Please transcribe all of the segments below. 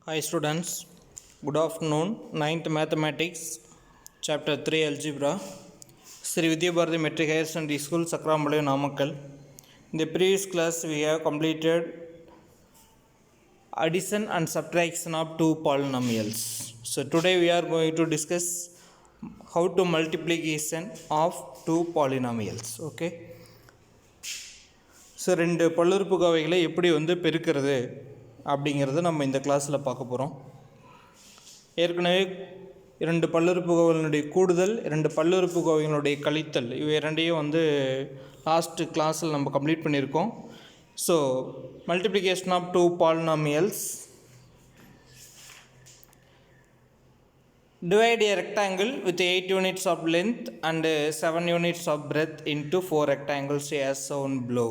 Hi students, good afternoon. 9th Mathematics, Chapter 3 Algebra, Sri Vidya Bharati Metric Higher Secondary School, Sakrambalayam, Namakkal. In the previous class, we have completed addition and subtraction of two polynomials. So today we are going to discuss how to multiplication of two polynomials. Okay. So ரெண்டு பல்லுறுப்புக்கோவைகளை எப்படி பெருக்கிறது அப்படிங்கிறத நம்ம இந்த கிளாஸில் பார்க்க போகிறோம். ஏற்கனவே இரண்டு பல்லுறுப்புக்கோவைகளுடைய கூடுதல், இரண்டு பல்லுறுப்புக்கோவைகளுடைய கழித்தல், இவை இரண்டையும் லாஸ்ட்டு கிளாஸில் நம்ம கம்ப்ளீட் பண்ணியிருக்கோம். So multiplication of two polynomials. Divide a rectangle with 8 units of length and 7 units of breadth into 4 rectangles as shown below.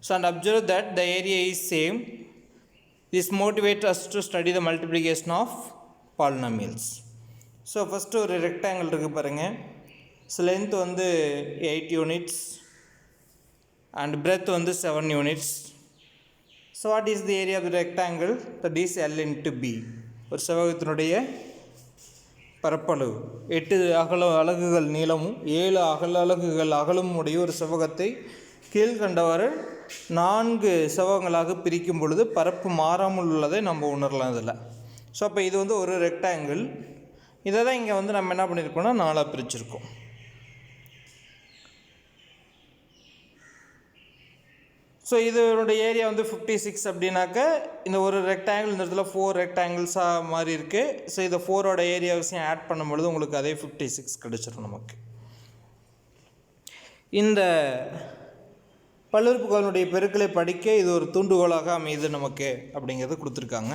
So and observe that the area is same. This motivates us to study the multiplication of polynomials. So first ஒரு rectangle இருக்கு பாருங்க. So length 8 units and breadth 7 units. So what is the area of the rectangle? That is L into B. ஒரு செவ்வகத்தினுடைய பரப்பளவு 8 அலகுகள் நீளமும் 7 அலகுகள் அகலமும் உடைய ஒரு செவ்வகத்தை கீழ்கண்டவாறு 4 செவ்வகங்களாக பிரிக்கும் பொழுது பரப்பு மாறாமல் உள்ளதை நம்ம உணரலாம் இதில். ஸோ அப்போ இது ஒரு ரெக்டாங்கிள். இதை தான் இங்கே நம்ம என்ன பண்ணியிருக்கோம்னா 4 பிரிச்சிருக்கோம். ஸோ இதனுடைய ஏரியா 56 அப்படின்னாக்க இந்த ஒரு ரெக்டாங்கிள் இந்த இடத்துல 4 ரெக்டாங்கிள்ஸாக மாதிரி இருக்குது. ஸோ இதை 4ஓட ஏரியாவையும் ஆட் பண்ணும்பொழுது உங்களுக்கு அதே 56 கிடச்சிடும் நமக்கு. இந்த பல்லுறுப்புக்கோவைகளுடைய பெருக்களை படிக்க இது ஒரு தூண்டுகோலாக அமையுது நமக்கு அப்படிங்கிறது கொடுத்துருக்காங்க.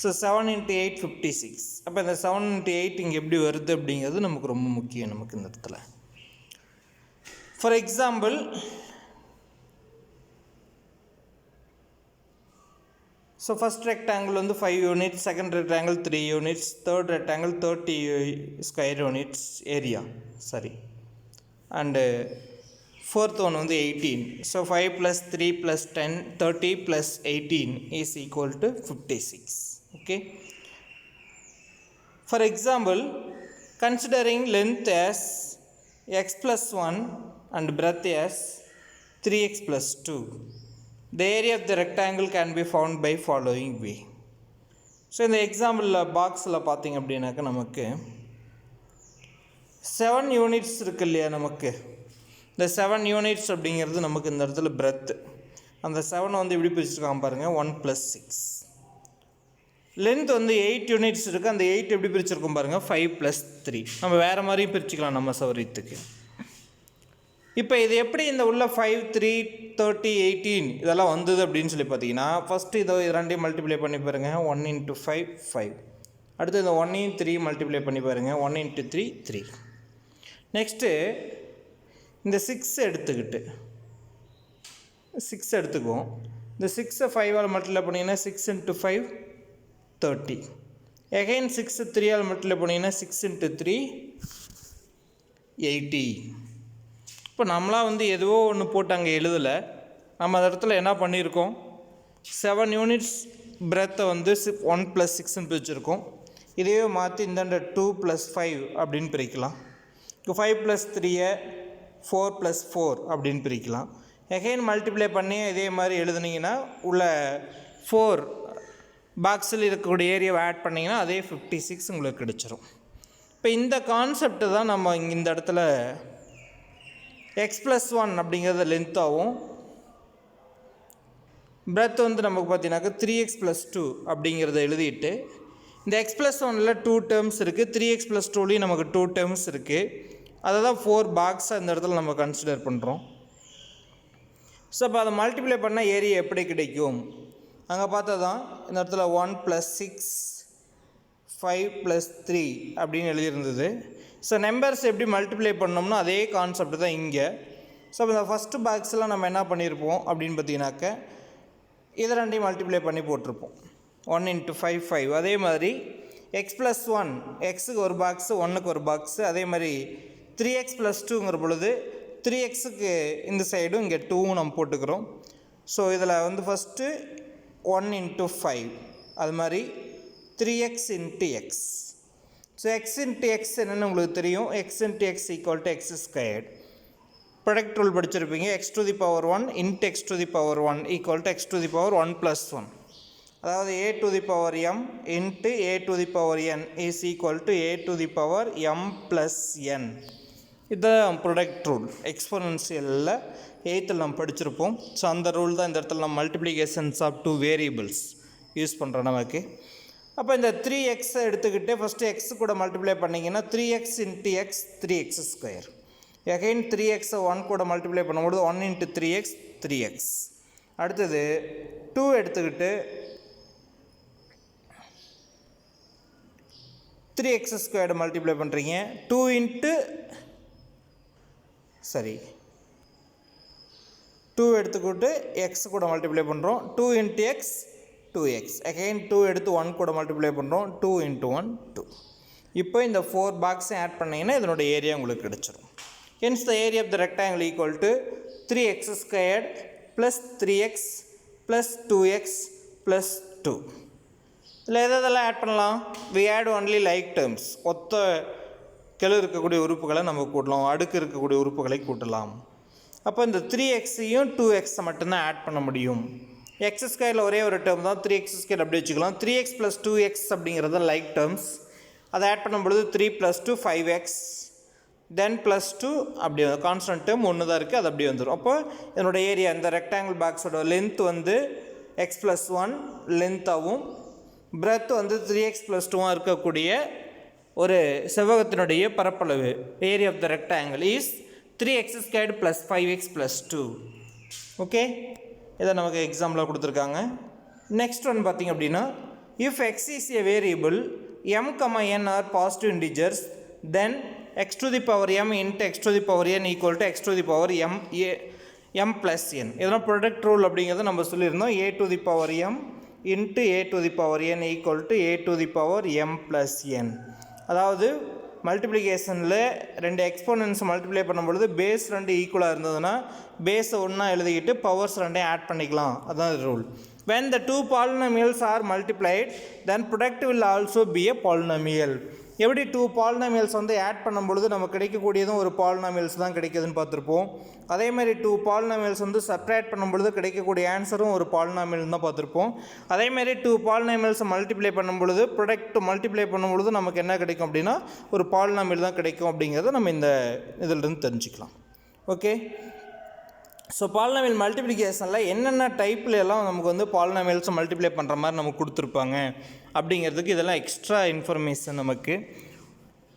ஸோ 7 × 8 56. அப்போ இந்த 7 × 8 இங்கே எப்படி வருது அப்படிங்கிறது நமக்கு ரொம்ப முக்கியம் நமக்கு இந்த இடத்துல. For example, so first rectangle 5 units, second rectangle 3 units, third rectangle 30 square units area, and fourth one 18. So 5 plus 3 plus 10, 30 plus 18 is equal to 56. Okay. For example, considering length as x plus 1 and breadth as 3x plus 2, the area of the rectangle can be found by following way. So இந்த எக்ஸாம்பிளில் பாக்ஸில் பார்த்திங்க அப்படின்னாக்கா நமக்கு 7 units இருக்கு இல்லையா. நமக்கு இந்த 7 units அப்படிங்கிறது நமக்கு இந்த இடத்துல பிரெத்து. அந்த 7 எப்படி பிரிச்சுருக்காங்க பாருங்கள், 1 + 6. லென்த் 8 யூனிட்ஸ் இருக்குது. அந்த 8 எப்படி பிரிச்சிருக்கோம் பாருங்கள், 5 + 3. நம்ம வேறு மாதிரியும் பிரிச்சுக்கலாம் நம்ம சௌரியத்துக்கு. இப்போ இது எப்படி இந்த உள்ள 5, 3, 30, 18 இதெல்லாம் வந்தது அப்படின்னு சொல்லி பார்த்தீங்கன்னா, ஃபஸ்ட்டு இதை ரெண்டையும் மல்டிப்ளை பண்ணி பாருங்கள். 1 × 5 5. அடுத்து இந்த 1 × 3 மல்டிப்ளை பண்ணி பாருங்கள். 1 × 3 3. நெக்ஸ்ட்டு இந்த 6 எடுத்துக்குவோம். இந்த 6ஐ 5ஆல் மல்டிப்ளை பண்ணிங்கன்னா 6 × 5 30. எகைன் 6 3ஆல் மல்டிப்ளை பண்ணிங்கன்னா 6 × 3 80. இப்போ நம்மளாம் எதுவோ ஒன்று போட்டு அங்கே எழுதலை. நம்ம அந்த இடத்துல என்ன பண்ணியிருக்கோம், 7 யூனிட்ஸ் பிரெத்தை 1 + 6ன்னு பிரிச்சுருக்கோம். இதையே மாற்றி இந்தாண்ட 2 + 5 அப்படின்னு பிரிக்கலாம். இப்போ 5 + 3ஐ 4 + 4 அப்படின்னு பிரிக்கலாம். எகைன் மல்டிப்ளை பண்ணி இதே மாதிரி எழுதுனீங்கன்னா உள்ள 4 பாக்ஸில் இருக்கக்கூடிய ஏரியாவை ஆட் பண்ணிங்கன்னா அதே 56 உங்களுக்கு கிடச்சிரும். இப்போ இந்த கான்செப்டை தான் நம்ம இங்கே இந்த இடத்துல x + 1 அப்படிங்கிறது லென்த்தாகவும், பிரெத் நமக்கு பார்த்தீங்கன்னாக்கா 3x + 2 அப்படிங்கிறத எழுதிட்டு, இந்த x + 1ல் 2 டேர்ம்ஸ் இருக்குது, 3x + 2லேயும் நமக்கு 2 டேர்ம்ஸ் இருக்குது. அதை தான் 4 பாக்ஸாக இந்த இடத்துல நம்ம கன்சிடர் பண்ணுறோம். ஸோ அப்போ அதை மல்டிப்ளை பண்ணால் ஏரியா எப்படி கிடைக்கும், அங்கே பார்த்தா தான் இந்த இடத்துல 1 + 6 5 + 3 அப்படின்னு எழுதியிருந்தது. ஸோ நம்பர்ஸ் எப்படி மல்டிப்ளை பண்ணோம்னா அதே கான்செப்ட் தான் இங்கே. ஸோ இந்த ஃபஸ்ட்டு பாக்ஸில் நம்ம என்ன பண்ணியிருப்போம் அப்படின்னு பார்த்தீங்கன்னாக்க, இதை ரெண்டையும் மல்டிப்ளை பண்ணி போட்டிருப்போம். 1 × 5 5. அதே மாதிரி x + 1, எக்ஸுக்கு ஒரு பாக்ஸு, 1க்கு ஒரு பாக்ஸு. அதே மாதிரி 3x + 2ங்கிற பொழுது 3xக்கு இந்த சைடும் இங்கே 2 நம்ம போட்டுக்கிறோம். ஸோ இதில் ஃபஸ்ட்டு 1 × 5 அது மாதிரி 3x into x. So x into x என்னென்னு உங்களுக்கு தெரியும், x into x equal to x squared. Product rule படிச்சிருப்பீங்க, x to the power 1 into x to the power 1 equal to x to the power 1 plus 1. அதாவது a to the power m into a to the power n is equal to a to the power m plus n. இதுதான் product rule. எக்ஸ்போனன்ஷியலில் 8th நம்ம படிச்சிருப்போம். So அந்த rule தான் இந்த இடத்துல நம்ம multiplications of 2 variables use பண்ணுறோம் நமக்கு. அப்போ இந்த 3x எடுத்துக்கிட்டு ஃபஸ்ட்டு x கூட மல்டிப்ளை பண்ணிங்கன்னா 3x into x 3x square. Again 3x 1 கூட மல்டிப்ளை பண்ணும்போது 1 into 3x 3x. அடுத்தது 2 எடுத்துக்கிட்டு 3x ஸ்கொயர்டு மல்டிப்ளை பண்ணுறீங்க. 2 எடுத்துக்கிட்டு x கூட மல்டிப்ளை பண்ணுறோம். 2 into x 2x. அகைன் 2 எடுத்து 1 கூட மல்டிப்ளை பண்ணுறோம். 2 into 1 2. இப்போ இந்த 4 பாக்ஸை ஆட் பண்ணிங்கன்னா இதனோட ஏரியா உங்களுக்கு கிடச்சிரும். Hence the area of the rectangle equal to 3x squared plus 3x plus 2x plus 2. இதில் எதெல்லாம் ஆட் பண்ணலாம்? we add only like terms. ஒத்த கெழு இருக்கக்கூடிய உறுப்புகளை நம்ம கூட்டலாம், அடுக்கு இருக்கக்கூடிய உறுப்புகளை கூட்டலாம். அப்போ இந்த 3xையும் 2x மட்டும்தான் ஆட் பண்ண முடியும். எக்ஸ் ஸ்கொயரில் ஒரே ஒரு டேர்ம் தான், 3x ஸ்கொயர் அப்படி வச்சுக்கலாம். 3x + 2x அப்படிங்கிறது லைக் டேர்ம்ஸ். அதை ஆட் பண்ணும்பொழுது 3 + 2 5x, தென் +2 அப்படி கான்ஸ்டன்ட் டேர்ம் ஒன்று தான் இருக்குது, அது அப்படி வந்துடும். அப்போ என்னோட ஏரியா இந்த ரெக்டாங்கிள் பாக்ஸோட லென்த் வந்து x + 1 லென்த்தாகவும் பிரெத் வந்து 3x + 2 இருக்கக்கூடிய ஒரு செவ்வகத்தினுடைய பரப்பளவு area of the rectangle is 3x squared + 5x + 2. Okay, இதை நமக்கு எக்ஸாம்பிளாக கொடுத்துருக்காங்க. நெக்ஸ்ட் ஒன் பார்த்திங்க அப்படின்னா, if x is a variable m, n are positive integers, then x to the power m into x to the power n equal to x to the power m plus n. இதெல்லாம் product rule அப்படிங்கிறத நம்ம சொல்லியிருந்தோம். a to the power m into a to the power n equal to a to the power m plus n. அதாவது மல்டிப்ளிகேஷனில் ரெண்டு exponents multiply பண்ணும்பொழுது base 2 ஈக்குவலாக இருந்ததுன்னா பேஸை ஒன்றா எழுதிக்கிட்டு பவர்ஸ் 2 ஆட் பண்ணிக்கலாம், அதுதான் rule. when the two polynomials are multiplied then product will also be a polynomial. எப்படி 2 பாலினாமியல்ஸ் வந்து ஆட் பண்ணும்பொழுது நம்ம கிடைக்கக்கூடியதும் ஒரு பாலினாமியல்ஸ் தான் கிடைக்குதுன்னு பார்த்துருப்போம். அதேமாதிரி 2 பாலினாமியல்ஸ் வந்து சப்ட்ராக்ட் பண்ணும்பொழுது கிடைக்கக்கூடிய ஆன்சரும் ஒரு பாலினாமியல் தான் பார்த்துருப்போம். அதேமாதிரி 2 பாலினாமியல்ஸை மல்டிப்ளை பண்ணும்பொழுது ப்ராடக்ட் மல்டிப்ளை பண்ணும்பொழுது நமக்கு என்ன கிடைக்கும் அப்படின்னா ஒரு பாலினாமியல் தான் கிடைக்கும் அப்படிங்கிறத நம்ம இந்த இதிலிருந்து தெரிஞ்சுக்கலாம். ஓகே, ஸோ பாலினாமியல் மல்டிப்ளிகேஷனில் என்னென்ன டைப்பில் எல்லாம் நமக்கு வந்து பாலினாமியல்ஸை மல்டிப்ளை பண்ணுற மாதிரி நமக்கு கொடுத்துருப்பாங்க அப்படிங்கிறதுக்கு இதெல்லாம் எக்ஸ்ட்ரா இன்ஃபர்மேஷன் நமக்கு,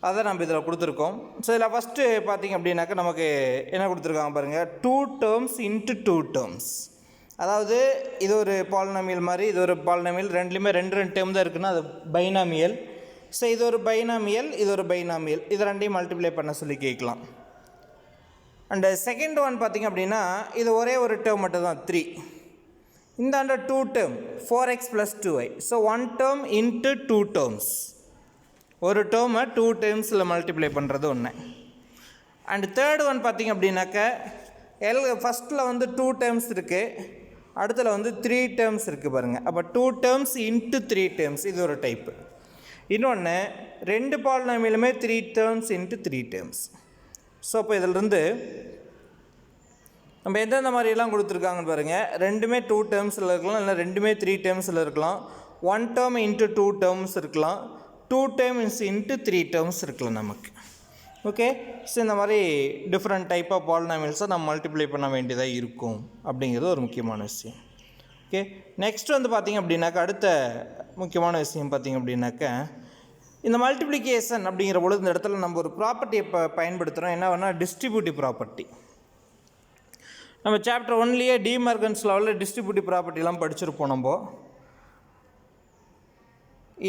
அதை நம்ம இதில் கொடுத்துருக்கோம். ஸோ இதில் ஃபஸ்ட்டு பார்த்திங்க அப்படின்னாக்கா நமக்கு என்ன கொடுத்துருக்காங்க பாருங்கள், 2 terms into 2 terms. அதாவது இது ஒரு பாலினாமியல் மாதிரி, இது ஒரு பாலினாமியல், ரெண்டுலேயுமே 2 டேர்ம் தான் இருக்குன்னா அது பைனாமியல். ஸோ இது ஒரு பைனாமியல், இது ஒரு பைனாமியல், இது ரெண்டையும் மல்டிப்ளை பண்ண சொல்லி கேட்கலாம். அண்டு செகண்ட் ஒன் பார்த்திங்க அப்படின்னா இது ஒரே ஒரு டேர்ம் மட்டும் தான் 3. இந்த under 2 term 4x + 2y. So 1 term into 2 terms. ஒரு டேர்மை 2 termஸில் மல்டிப்ளை பண்ணுறது ஒன்று. அண்ட் தேர்ட் ஒன் பார்த்திங்க அப்படின்னாக்க ஃபஸ்ட்டில் வந்து 2 terms இருக்குது, அடுத்தில் வந்து 3 terms இருக்குது பாருங்கள். அப்போ 2 terms into 3 terms, இது ஒரு டைப்பு. இன்னொன்று 2 பாலினாமியலுமே 3 terms into 3 terms. ஸோ இப்போ இதிலிருந்து நம்ம எந்தெந்த மாதிரியெல்லாம் கொடுத்துருக்காங்கன்னு பாருங்கள். ரெண்டுமே 2 termஸில் இருக்கலாம், இல்லை ரெண்டுமே 3 termஸில் இருக்கலாம். 1 term into 2 terms இருக்கலாம், 2 terms into 3 terms இருக்கலாம் நமக்கு. ஓகே, ஸோ இந்த மாதிரி டிஃப்ரெண்ட் டைப் ஆஃப் பாலினாமியல்ஸை நம்ம மல்டிப்ளை பண்ண வேண்டியதாக இருக்கும் அப்படிங்கிறது ஒரு முக்கியமான விஷயம். ஓகே, நெக்ஸ்ட் வந்து பார்த்திங்க அப்படின்னாக்கா அடுத்த முக்கியமான விஷயம் பார்த்திங்க அப்படின்னாக்கா இந்த மல்டிப்ளிகேஷன் அப்படிங்கிற பொழுது இந்த இடத்துல நம்ம ஒரு ப்ராப்பர்ட்டியை பயன்படுத்துகிறோம். என்ன வேணால் டிஸ்ட்ரிபியூட்டிவ் ப்ராப்பர்ட்டி. நம்ம சாப்டர் 1லேயே டி மார்கன்ஸ் லெவலில் டிஸ்ட்ரிபியூட்டிவ் ப்ராப்பர்ட்டிலாம் படிச்சிருப்போம். நம்ம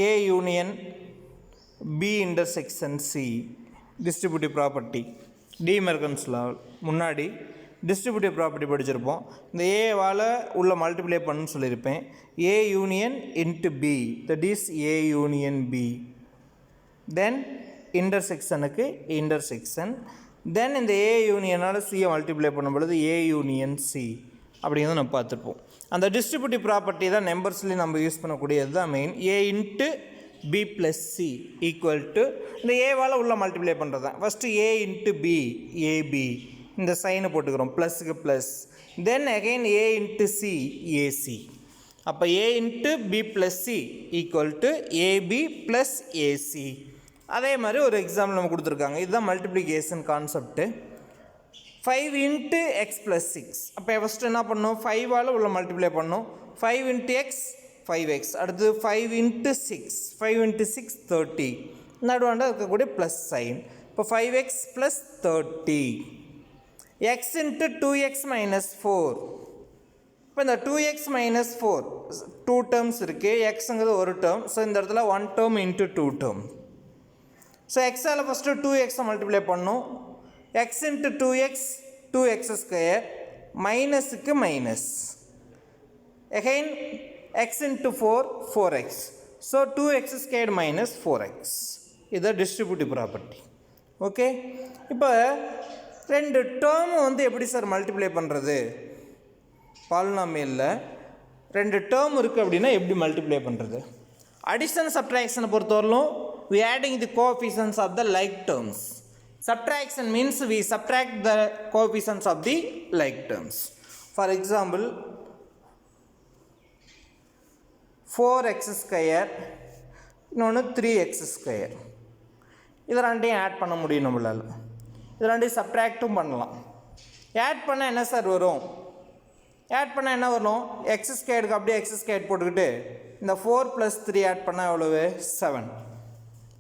A union B intersection C distributive property De Morgan's law முன்னாடி டிஸ்ட்ரிபியூட்டிவ் ப்ராப்பர்ட்டி படிச்சிருப்போம். இந்த ஏவால் உள்ள மல்டிப்ளை பண்ணுன்னு சொல்லியிருப்பேன். A union into B, that is A union B. Then இன்டர்செக்ஷனுக்கு இன்டர்செக்ஷன், தென் இந்த ஏ யூனியனால் சியை மல்டிப்ளை பண்ணும் பொழுது ஏ யூனியன் சி அப்படிங்கிறத நம்ம பார்த்துருப்போம். அந்த டிஸ்ட்ரிபியூட்டிவ் ப்ராப்பர்ட்டி தான் நம்பர்ஸ்லேயும் நம்ம யூஸ் பண்ணக்கூடியது தான் main. A into B plus C equal to இந்த ஏவால் உள்ள மல்டிப்ளை பண்ணுறது தான். First A into B AB இந்த சைனை போட்டுக்கிறோம், ப்ளஸுக்கு plus. Then again A into C AC. அப்போ A into B plus C equal to AB plus AC. அதே மாதிரி ஒரு எக்ஸாம்பிள் நம்ம கொடுத்துருக்காங்க. இதுதான் multiplication concept. 5 into x plus 6. அப்போ ஃபஸ்ட்டு என்ன பண்ணணும், 5ஆல் உள்ள மல்டிப்ளை பண்ணணும். 5 இன்ட்டு எக்ஸ் 5x. அடுத்து 5 இன்ட்டு 6. 5 இன்ட்டு 6 30. நடுவாண்ட இருக்கக்கூடிய ப்ளஸ் சைன். இப்போ 5x plus 30. X into 2x minus 4. இப்போ இந்த 2x மைனஸ் 4 2 டேர்ம்ஸ் இருக்குது, எக்ஸுங்கிறது ஒரு டேர்ம். ஸோ இந்த இடத்துல 1 டேர்ம் இன்ட்டு 2 டேர்ம். ஸோ எக்ஸால் ஃபஸ்ட்டு 2x மல்டிப்ளை பண்ணணும். X into 2x 2x square மைனஸுக்கு minus. Again x into 4 4x. So 2x squared minus 4x. இது டிஸ்ட்ரிபியூட்டிவ் ப்ராப்பர்ட்டி. ஓகே, இப்போ ரெண்டு டேர்ம் வந்து எப்படி சார் மல்டிப்ளை பண்ணுறது? பாலினாமியலில் ரெண்டு டேர்ம் இருக்குது அப்படின்னா எப்படி மல்டிப்ளை பண்ணுறது? அடிஷன் சப்ட்ராக்ஷனை பொறுத்தவரையிலும் we adding the coefficients of the like terms. Subtraction means we subtract the coefficients of the like terms. For example, 4x square இன்னொன்று 3x ஸ்கொயர். இது ரெண்டையும் ஆட் பண்ண முடியும் நம்மளால். இது ரெண்டையும் சப்ட்ராக்டும் பண்ணலாம். ஆட் பண்ணால் என்ன சார் வரும்? ஆட் பண்ணால் என்ன வரும்? எக்ஸ் ஸ்கொயருக்கு அப்படியே எக்ஸ் ஸ்கொயர் போட்டுக்கிட்டு இந்த 4 + 3 ஆட் பண்ணால் எவ்வளவு? 7.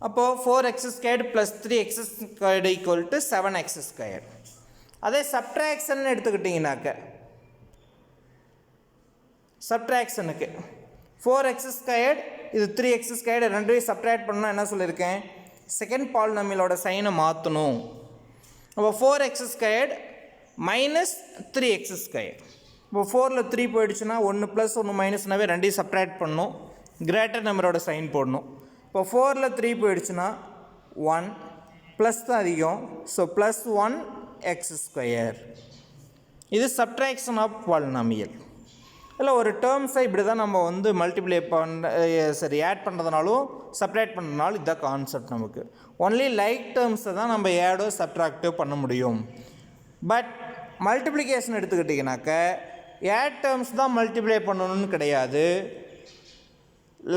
அப்போது 4x square plus 3x square equal to 7x square. அதே சப்ட்ராக்ஷன் எடுத்துக்கிட்டிங்கனாக்க சப்ட்ராக்ஷனுக்கு 4x ஸ்கொயர்டு இது 3x ஸ்கொயர்டு ரெண்டையும் சப்ட்ராக்ட் பண்ணால் என்ன சொல்லியிருக்கேன்? செகண்ட் பாலினாமியலோட சைனை மாற்றணும். அப்போ 4x squared minus 3x square. இப்போ 4ல் 3 போயிடுச்சுன்னா 1 + 1 மைனஸ்னாவே ரெண்டையும் சப்ட்ராக்ட் பண்ணணும், கிரேட்டர் நம்பரோட சைன் போடணும். இப்போ 4ல் 3 போயிடுச்சுன்னா 1 ப்ளஸ் தான் அதிகம். So plus 1x square. இது சப்ட்ராக்ஷன் ஆஃப் பாலினாமியல். இல்லை ஒரு டேர்ம்ஸை இப்படி தான் நம்ம வந்து மல்டிப்ளை ஆட் பண்ணுறதுனாலும் சப்ட்ராக்ட் பண்ணுறதுனாலும் இதுதான் கான்செப்ட். நமக்கு ஒன்லி லைக் டேர்ம்ஸை தான் நம்ம ஆடோ சப்ட்ராக்டோ பண்ண முடியும். பட் மல்டிப்ளிகேஷன் எடுத்துக்கிட்டிங்கனாக்க ஆட் டேர்ம்ஸ் தான் மல்டிப்ளை பண்ணணும்னு கிடையாது,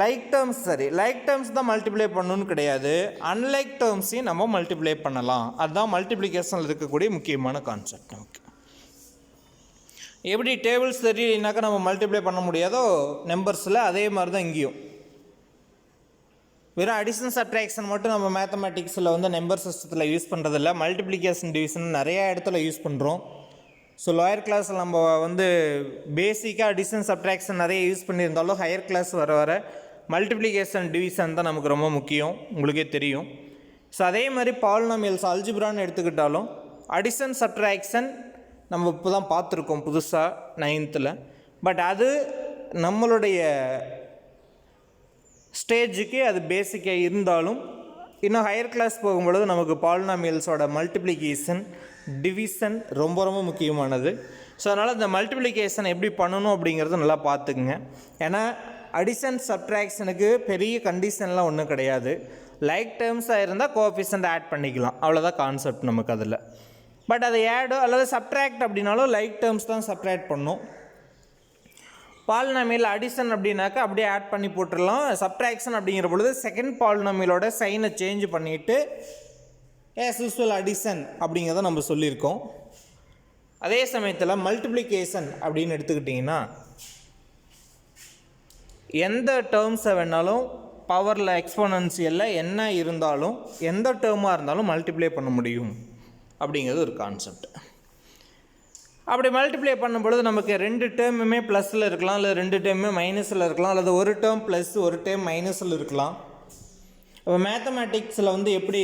லைக் டேர்ம்ஸ் தான் மல்டிப்ளை பண்ணணும்னு கிடையாது, அன்லைக் டேர்ம்ஸையும் நம்ம மல்டிப்ளை பண்ணலாம். அதுதான் மல்டிப்ளிகேஷனில் இருக்கக்கூடிய முக்கியமான கான்செப்ட். நமக்கு எப்படி டேபிள்ஸ் தெரியலனாக்கா நம்ம மல்டிப்ளை பண்ண முடியாதோ நம்பர்ஸில், அதே மாதிரி தான் இங்கேயும். வெறும் அடிஷன் சப்ட்ராக்ஷன் மட்டும் நம்ம மேத்தமேட்டிக்ஸில் வந்து நம்பர் சிஸ்டத்தில் யூஸ் பண்ணுறதில்ல, மல்டிப்ளிகேஷன் டிவிஷன் நிறையா இடத்துல யூஸ் பண்ணுறோம். ஸோ லோயர் கிளாஸில் நம்ம வந்து பேசிக்காக அடிஷன் சப்ட்ராக்ஷன் நிறைய யூஸ் பண்ணியிருந்தாலும் ஹையர் கிளாஸ் வர வர மல்டிப்ளிகேஷன் டிவிஷன் தான் நமக்கு ரொம்ப முக்கியம், உங்களுக்கே தெரியும். ஸோ அதே மாதிரி பாலினாமியல்ஸ் அல்ஜிப்ரான்னு எடுத்துக்கிட்டாலும் அடிஷன் சப்ட்ராக்ஷன் நம்ம இப்போ தான் பார்த்துருக்கோம் புதுசாக 9th. பட் அது நம்மளுடைய ஸ்டேஜுக்கு அது பேசிக்காக இருந்தாலும் இன்னும் ஹையர் கிளாஸ் போகும்பொழுது நமக்கு பாலினாமியல்ஸோட மல்டிப்ளிகேஷன் டிவிஷன் ரொம்ப ரொம்ப முக்கியமானது. ஸோ அதனால் இந்த மல்டிப்ளிகேஷன் எப்படி பண்ணணும் அப்படிங்கிறத நல்லா பார்த்துக்குங்க. ஏன்னா அடிஷன் சப்ட்ராக்ஷனுக்கு பெரிய கண்டிஷன்லாம் ஒன்றும் கிடையாது. லைக் டேர்ம்ஸாக இருந்தால் கோஎஃபிஷியன்ட் ஆட் பண்ணிக்கலாம், அவ்வளோதான் கான்செப்ட் நமக்கு அதில். பட் அதை ஆடோ அல்லது சப்ட்ராக்ட் அப்படின்னாலும் லைக் டேர்ம்ஸ் தான் சப்ட்ராக்ட் பண்ணும். பாலினாமியல் அடிஷன் அப்படின்னாக்கா அப்படியே ஆட் பண்ணி போட்டுடலாம். சப்ட்ராக்ஷன் அப்படிங்கிற பொழுது செகண்ட் பாலினாமியலோட சைனை சேஞ்ச் பண்ணிவிட்டு ஆஸ் யூஸ்வல் அடிஷன் அப்படிங்கிறத நம்ம சொல்லியிருக்கோம். அதே சமயத்தில் மல்டிப்ளிகேஷன் அப்படின்னு எடுத்துக்கிட்டிங்கன்னா எந்த டேர்ம்ஸை வேணாலும் பவரில் எக்ஸ்போனன்சியலில் என்ன இருந்தாலும் எந்த டேர்மாக இருந்தாலும் மல்டிப்ளை பண்ண முடியும் அப்படிங்கிறது ஒரு கான்செப்ட். அப்படி மல்டிப்ளை பண்ணும்பொழுது நமக்கு 2 டேர்முமே ப்ளஸில் இருக்கலாம், இல்லை 2 டேர்முமே மைனஸில் இருக்கலாம், அல்லது ஒரு டேர்ம் ப்ளஸ் ஒரு டேர்ம் மைனஸில் இருக்கலாம். இப்போ மேத்தமேட்டிக்ஸில் வந்து எப்படி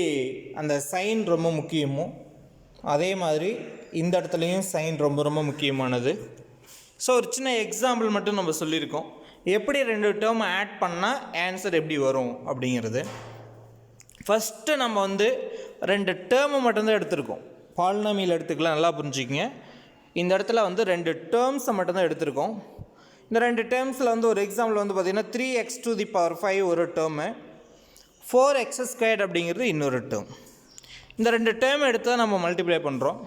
அந்த சைன் ரொம்ப முக்கியமோ அதே மாதிரி இந்த இடத்துலையும் சைன் ரொம்ப ரொம்ப முக்கியமானது. ஸோ ஒரு சின்ன எக்ஸாம்பிள் மட்டும் நம்ம சொல்லியிருக்கோம், எப்படி 2 டேர்ம் ஆட் பண்ணால் ஆன்சர் எப்படி வரும் அப்படிங்கிறது. ஃபஸ்ட்டு நம்ம வந்து 2 டேர்மை மட்டும்தான் எடுத்திருக்கோம். பாலினாமியல் எடுத்துக்கலாம், நல்லா புரிஞ்சுக்கிங்க. இந்த இடத்துல வந்து 2 டேர்ம்ஸை மட்டும்தான் எடுத்திருக்கோம். இந்த ரெண்டு டேர்ம்ஸில் வந்து ஒரு எக்ஸாம்பிள் வந்து பார்த்திங்கன்னா 3x⁵ ஒரு டேர்மு, 4x² அப்படிங்கிறது இன்னொரு டேர்ம். இந்த ரெண்டு டேர்ம் எடுத்து தான் நம்ம மல்டிப்ளை பண்ணுறோம்.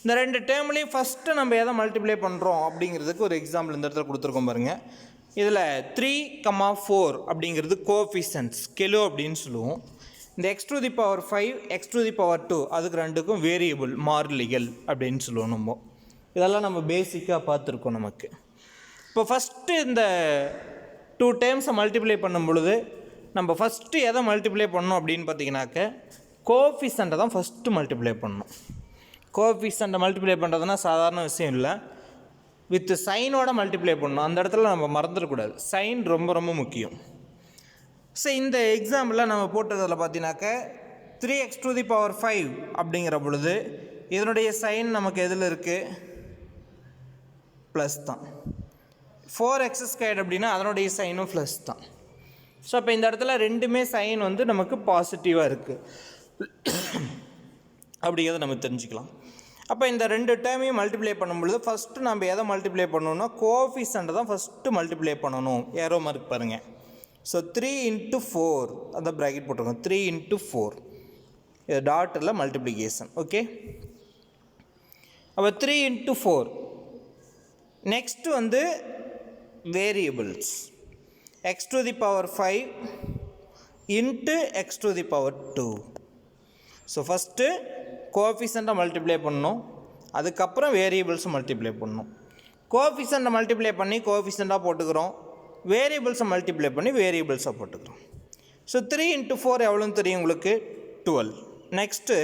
இந்த ரெண்டு டேர்ம்லேயும் ஃபஸ்ட்டு நம்ம எதை மல்டிப்ளை பண்ணுறோம் அப்படிங்கிறதுக்கு ஒரு எக்ஸாம்பிள் இந்த இடத்துல கொடுத்துருக்கோம் பாருங்கள். இதில் 3, 4 அப்படிங்கிறது கோஎஃபிஷியன்ட்ஸ், கெலோ அப்படின்னு சொல்லுவோம். இந்த x⁵, x⁵2 அதுக்கு ரெண்டுக்கும் வேரியபிள், மாறிலிகள் அப்படின்னு சொல்லுவோம். நம்ம இதெல்லாம் நம்ம பேசிக்காக பார்த்துருக்கோம். நமக்கு இப்போ ஃபஸ்ட்டு இந்த 2 டேர்ம்ஸை மல்டிப்ளை பண்ணும் பொழுது நம்ம ஃபஸ்ட்டு எதை மல்டிப்ளை பண்ணோம் அப்படின்னு பார்த்தீங்கன்னாக்க கோஎஃபிஷியண்ட்டை தான் ஃபஸ்ட்டு மல்டிப்ளை பண்ணணும். கோஎஃபிஷியண்ட்டை மல்டிப்ளை பண்ணுறதுனா சாதாரண விஷயம் இல்லை, வித் சைனோட மல்டிப்ளை பண்ணணும். அந்த இடத்துல நம்ம மறந்துடக்கூடாது, சைன் ரொம்ப ரொம்ப முக்கியம். ஸோ இந்த எக்ஸாம்பிளில் நம்ம போட்டதில் பார்த்தீங்கன்னாக்க 3x⁵ அப்படிங்கிற பொழுது இதனுடைய சைன் நமக்கு எதில் இருக்குது? ப்ளஸ் தான். 4x² அப்படின்னா அதனுடைய சைனும் ப்ளஸ் தான். ஸோ அப்போ இந்த இடத்துல ரெண்டுமே சைன் வந்து நமக்கு பாசிட்டிவாக இருக்குது அப்படிங்கிறத நம்ம தெரிஞ்சுக்கலாம். அப்போ இந்த ரெண்டு டேர்மையும் மல்டிப்ளை பண்ணும்பொழுது ஃபஸ்ட்டு நம்ம எதை மல்டிப்ளை பண்ணணும்னா கோஎஃபிஷியண்ட்டை தான் ஃபஸ்ட்டு மல்டிப்ளை பண்ணணும். ஏரோ மார்க் பாருங்கள். ஸோ 3 × 4 அந்த ப்ராக்கெட் போட்டிருக்கோம். 3 × 4 இது டாட்டில் மல்டிப்ளிகேஷன். ஓகே, அப்போ 3 × 4. நெக்ஸ்ட்டு வந்து variables x⁵ into x⁵2. So first கோஎஃபிஷியண்ட்டை மல்டிப்ளை பண்ணணும், அதுக்கப்புறம் வேரியபிள்ஸை மல்டிப்ளை பண்ணணும். கோஎஃபிஷியண்ட்டை மல்டிப்ளை பண்ணி கோஎஃபிஷியண்ட்டாக போட்டுக்கிறோம், வேரியபிள்ஸை மல்டிப்ளை பண்ணி வேரியபிள்ஸை போட்டுக்கிறோம். ஸோ 3 × 4 எவ்வளோன்னு தெரியும் உங்களுக்கு? 12. நெக்ஸ்ட்டு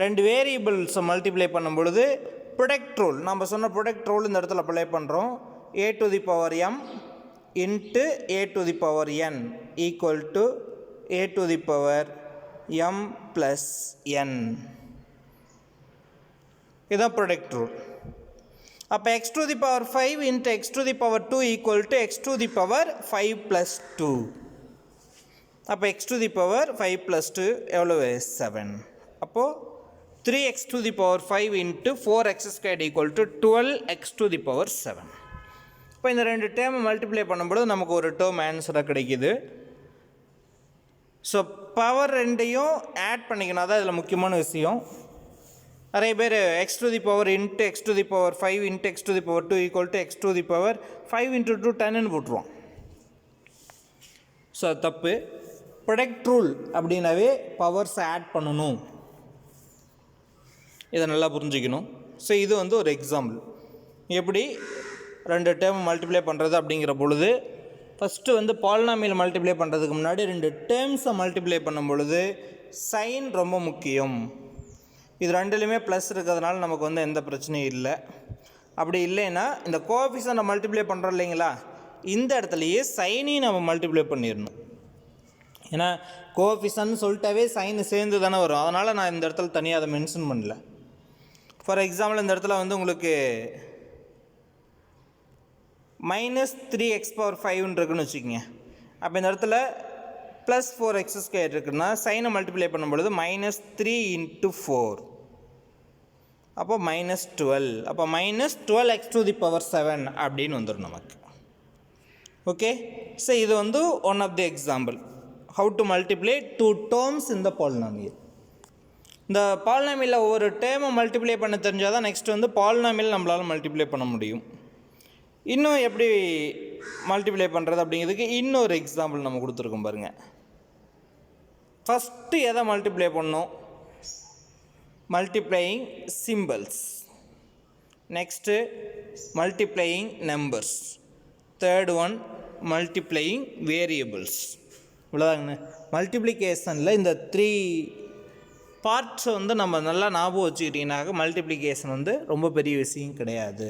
ரெண்டு வேரியபிள்ஸை மல்டிப்ளை பண்ணும் பொழுது ப்ரொடக்ட் ரூல், நம்ம சொன்ன ப்ரொடக்ட் ரூல் இந்த இடத்துல அப்ளை பண்ணுறோம். a⁴m into a⁴n equal to a⁴m + n. இதுதான் ப்ரொடக்ட் ரூல். அப்போ x⁵ into x⁵2 equal to x⁵5 + 2. அப்போ x⁵5 + 2 எவ்வளவு? 7. அப்போது 3x⁵5 into 4x² equal to 12x⁵7. இப்போ இந்த ரெண்டு டேர்மை மல்டிப்ளை பண்ணும்போது நமக்கு ஒரு டேர்ம் ஆன்சராக கிடைக்கிது. ஸோ பவர் ரெண்டையும் ஆட் பண்ணிக்கணும், அதான் இதில் முக்கியமான விஷயம். நிறைய பேர் x⁵ into x⁵5 into x⁵2 equal to x⁵5 × 2 10ன்னு போட்டுருவோம். ஸோ அது தப்பு. ப்ரொடக்ட் ரூல் அப்படின்னாவே பவர்ஸை ஆட் பண்ணணும், இதை நல்லா புரிஞ்சுக்கணும். ஸோ இது வந்து ஒரு எக்ஸாம்பிள். எப்படி ரெண்டு டேர்ம் மல்டிப்ளை பண்ணுறது அப்படிங்கிற பொழுது ஃபஸ்ட்டு வந்து பாலினாமியல் மல்டிப்ளை பண்ணுறதுக்கு முன்னாடி ரெண்டு டேர்ம்ஸை மல்டிப்ளை பண்ணும் பொழுது சைன் ரொம்ப முக்கியம். இது ரெண்டுலேயுமே ப்ளஸ் இருக்கிறதுனால நமக்கு வந்து எந்த பிரச்சனையும் இல்லை. அப்படி இல்லைன்னா இந்த கோஎஃபிஷியண்ட்டை மல்டிப்ளை பண்ணுறோம் இல்லைங்களா, இந்த இடத்துலையே சைனையும் நம்ம மல்டிப்ளை பண்ணிடணும். ஏன்னா கோஎஃபிஷியன்ட்னு சொல்லிட்டாவே சைன் சேர்ந்து தானே வரும், அதனால் நான் இந்த இடத்துல தனியாக அதை மென்ஷன் பண்ணல. ஃபார் எக்ஸாம்பிள் இந்த இடத்துல வந்து உங்களுக்கு -3x⁵ இருக்குன்னு வச்சுக்கோங்க. அப்போ இந்த இடத்துல +4x² இருக்குன்னா சைனை மல்டிப்ளை பண்ணும்பொழுது -3 × 4, அப்போ -12. அப்போ -12x⁵7 அப்படின்னு வந்துடும் நமக்கு. ஓகே, ஸோ இது வந்து one of the example how to multiply two terms in the polynomial. இந்த பாலினாமியலில் ஒவ்வொரு டேர்மை மல்டிப்ளை பண்ண தெரிஞ்சால் தான் நெக்ஸ்ட் வந்து பாலினாமியல் நம்மளால் மல்டிப்ளை பண்ண முடியும். இன்னும் எப்படி மல்டிப்ளை பண்ணுறது அப்படிங்கிறதுக்கு இன்னொரு எக்ஸாம்பிள் நம்ம கொடுத்துருக்கோம் பாருங்கள். ஃபஸ்ட்டு எதை மல்டிப்ளை பண்ணோம்? Multiplying symbols. Next multiplying numbers. Third one multiplying variables. இவ்வளோதாங்கண்ணே. மல்டிப்ளிகேஷனில் இந்த 3 பார்ட்ஸை வந்து நம்ம நல்லா ஞாபகம் வச்சுக்கிட்டிங்கனாக்க மல்டிப்ளிகேஷன் வந்து ரொம்ப பெரிய விஷயம் கிடையாது,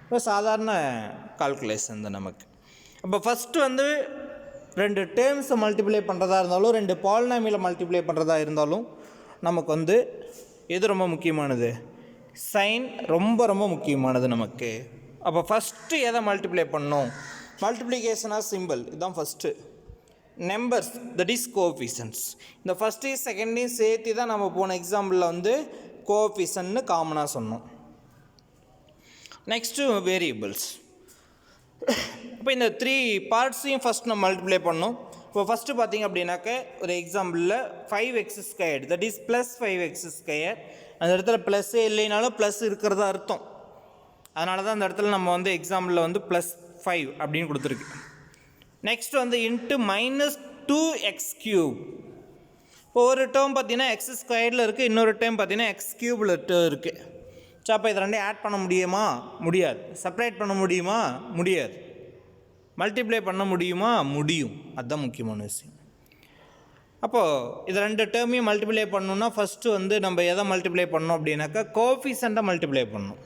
இப்போ சாதாரண கால்குலேஷன் தான் நமக்கு. அப்போ ஃபஸ்ட்டு வந்து ரெண்டு டேர்ம்ஸை மல்டிப்ளை பண்ணுறதா இருந்தாலும் ரெண்டு பாலினாமியலை மல்டிப்ளை பண்ணுறதா இருந்தாலும் நமக்கு வந்து எது ரொம்ப முக்கியமானது? சைன் ரொம்ப ரொம்ப முக்கியமானது நமக்கு. அப்போ ஃபஸ்ட்டு எதை மல்டிப்ளை பண்ணணும்? மல்டிப்ளிகேஷன் ஆஃப் சிம்பிள், இதுதான் first. Numbers, that is coefficients. இந்த ஃபஸ்ட்டையும் செகண்டையும் சேர்த்து தான் நம்ம போன எக்ஸாம்பிளில் வந்து கோஎஃபிஷியன்ட்னு காமனாக சொன்னோம். Next variables. இப்போ இந்த 3 பார்ட்ஸையும் ஃபஸ்ட் நம்ம மல்டிப்ளை பண்ணோம். இப்போ ஃபஸ்ட்டு பார்த்திங்க அப்படின்னாக்க ஒரு எக்ஸாம்பிளில் 5x², that is plus 5x². அந்த இடத்துல ப்ளஸ்ஸே இல்லைனாலும் ப்ளஸ் இருக்கிறதா அர்த்தம். அதனால தான் அந்த இடத்துல நம்ம வந்து எக்ஸாம்பிளில் வந்து +5 அப்படின்னு கொடுத்துருக்கு. நெக்ஸ்ட் வந்து இன்ட்டு -2x³ இப்போ ஒரு டேர்ம் பார்த்தீங்கன்னா x² இருக்குது, இன்னொரு டேர்ம் பார்த்தீங்கன்னா x³ இருக்குது. ஸோ அப்போ இது ரெண்டையும் ஆட் பண்ண முடியுமா? முடியாது. செப்பரேட் பண்ண முடியுமா? முடியாது. மல்டிப்ளை பண்ண முடியுமா? முடியும். அதுதான் முக்கியமான விஷயம். அப்போது இது ரெண்டு டேர்மையும் மல்டிப்ளை பண்ணணுன்னா ஃபஸ்ட்டு வந்து நம்ம எதை மல்டிப்ளை பண்ணோம் அப்படின்னாக்கா கோஎஃபிஷியண்ட்டை மல்டிப்ளை பண்ணணும்.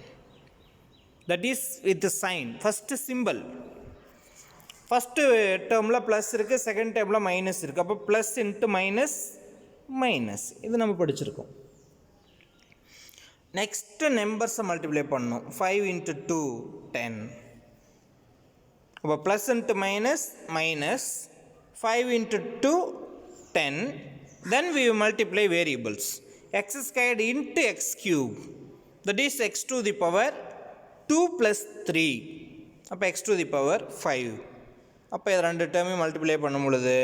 That is with sign. First simple. First டேர்மில் ப்ளஸ் இருக்குது, செகண்ட் டேர்மில் மைனஸ் இருக்குது. அப்போ ப்ளஸ் இன்ட்டு மைனஸ் இது நம்ம படிச்சிருக்கோம். நெக்ஸ்ட்டு நம்பர்ஸை மல்டிப்ளை பண்ணணும். 5 × 2 10. அப்போ plus into minus 5 × 2 10. Then we multiply variables. x² into x³, that is x to the power 2 + 3. அப்போ x to the power 5. அப்போ இது ரெண்டு டேர்மையும் மல்டிப்ளை பண்ணும் பொழுது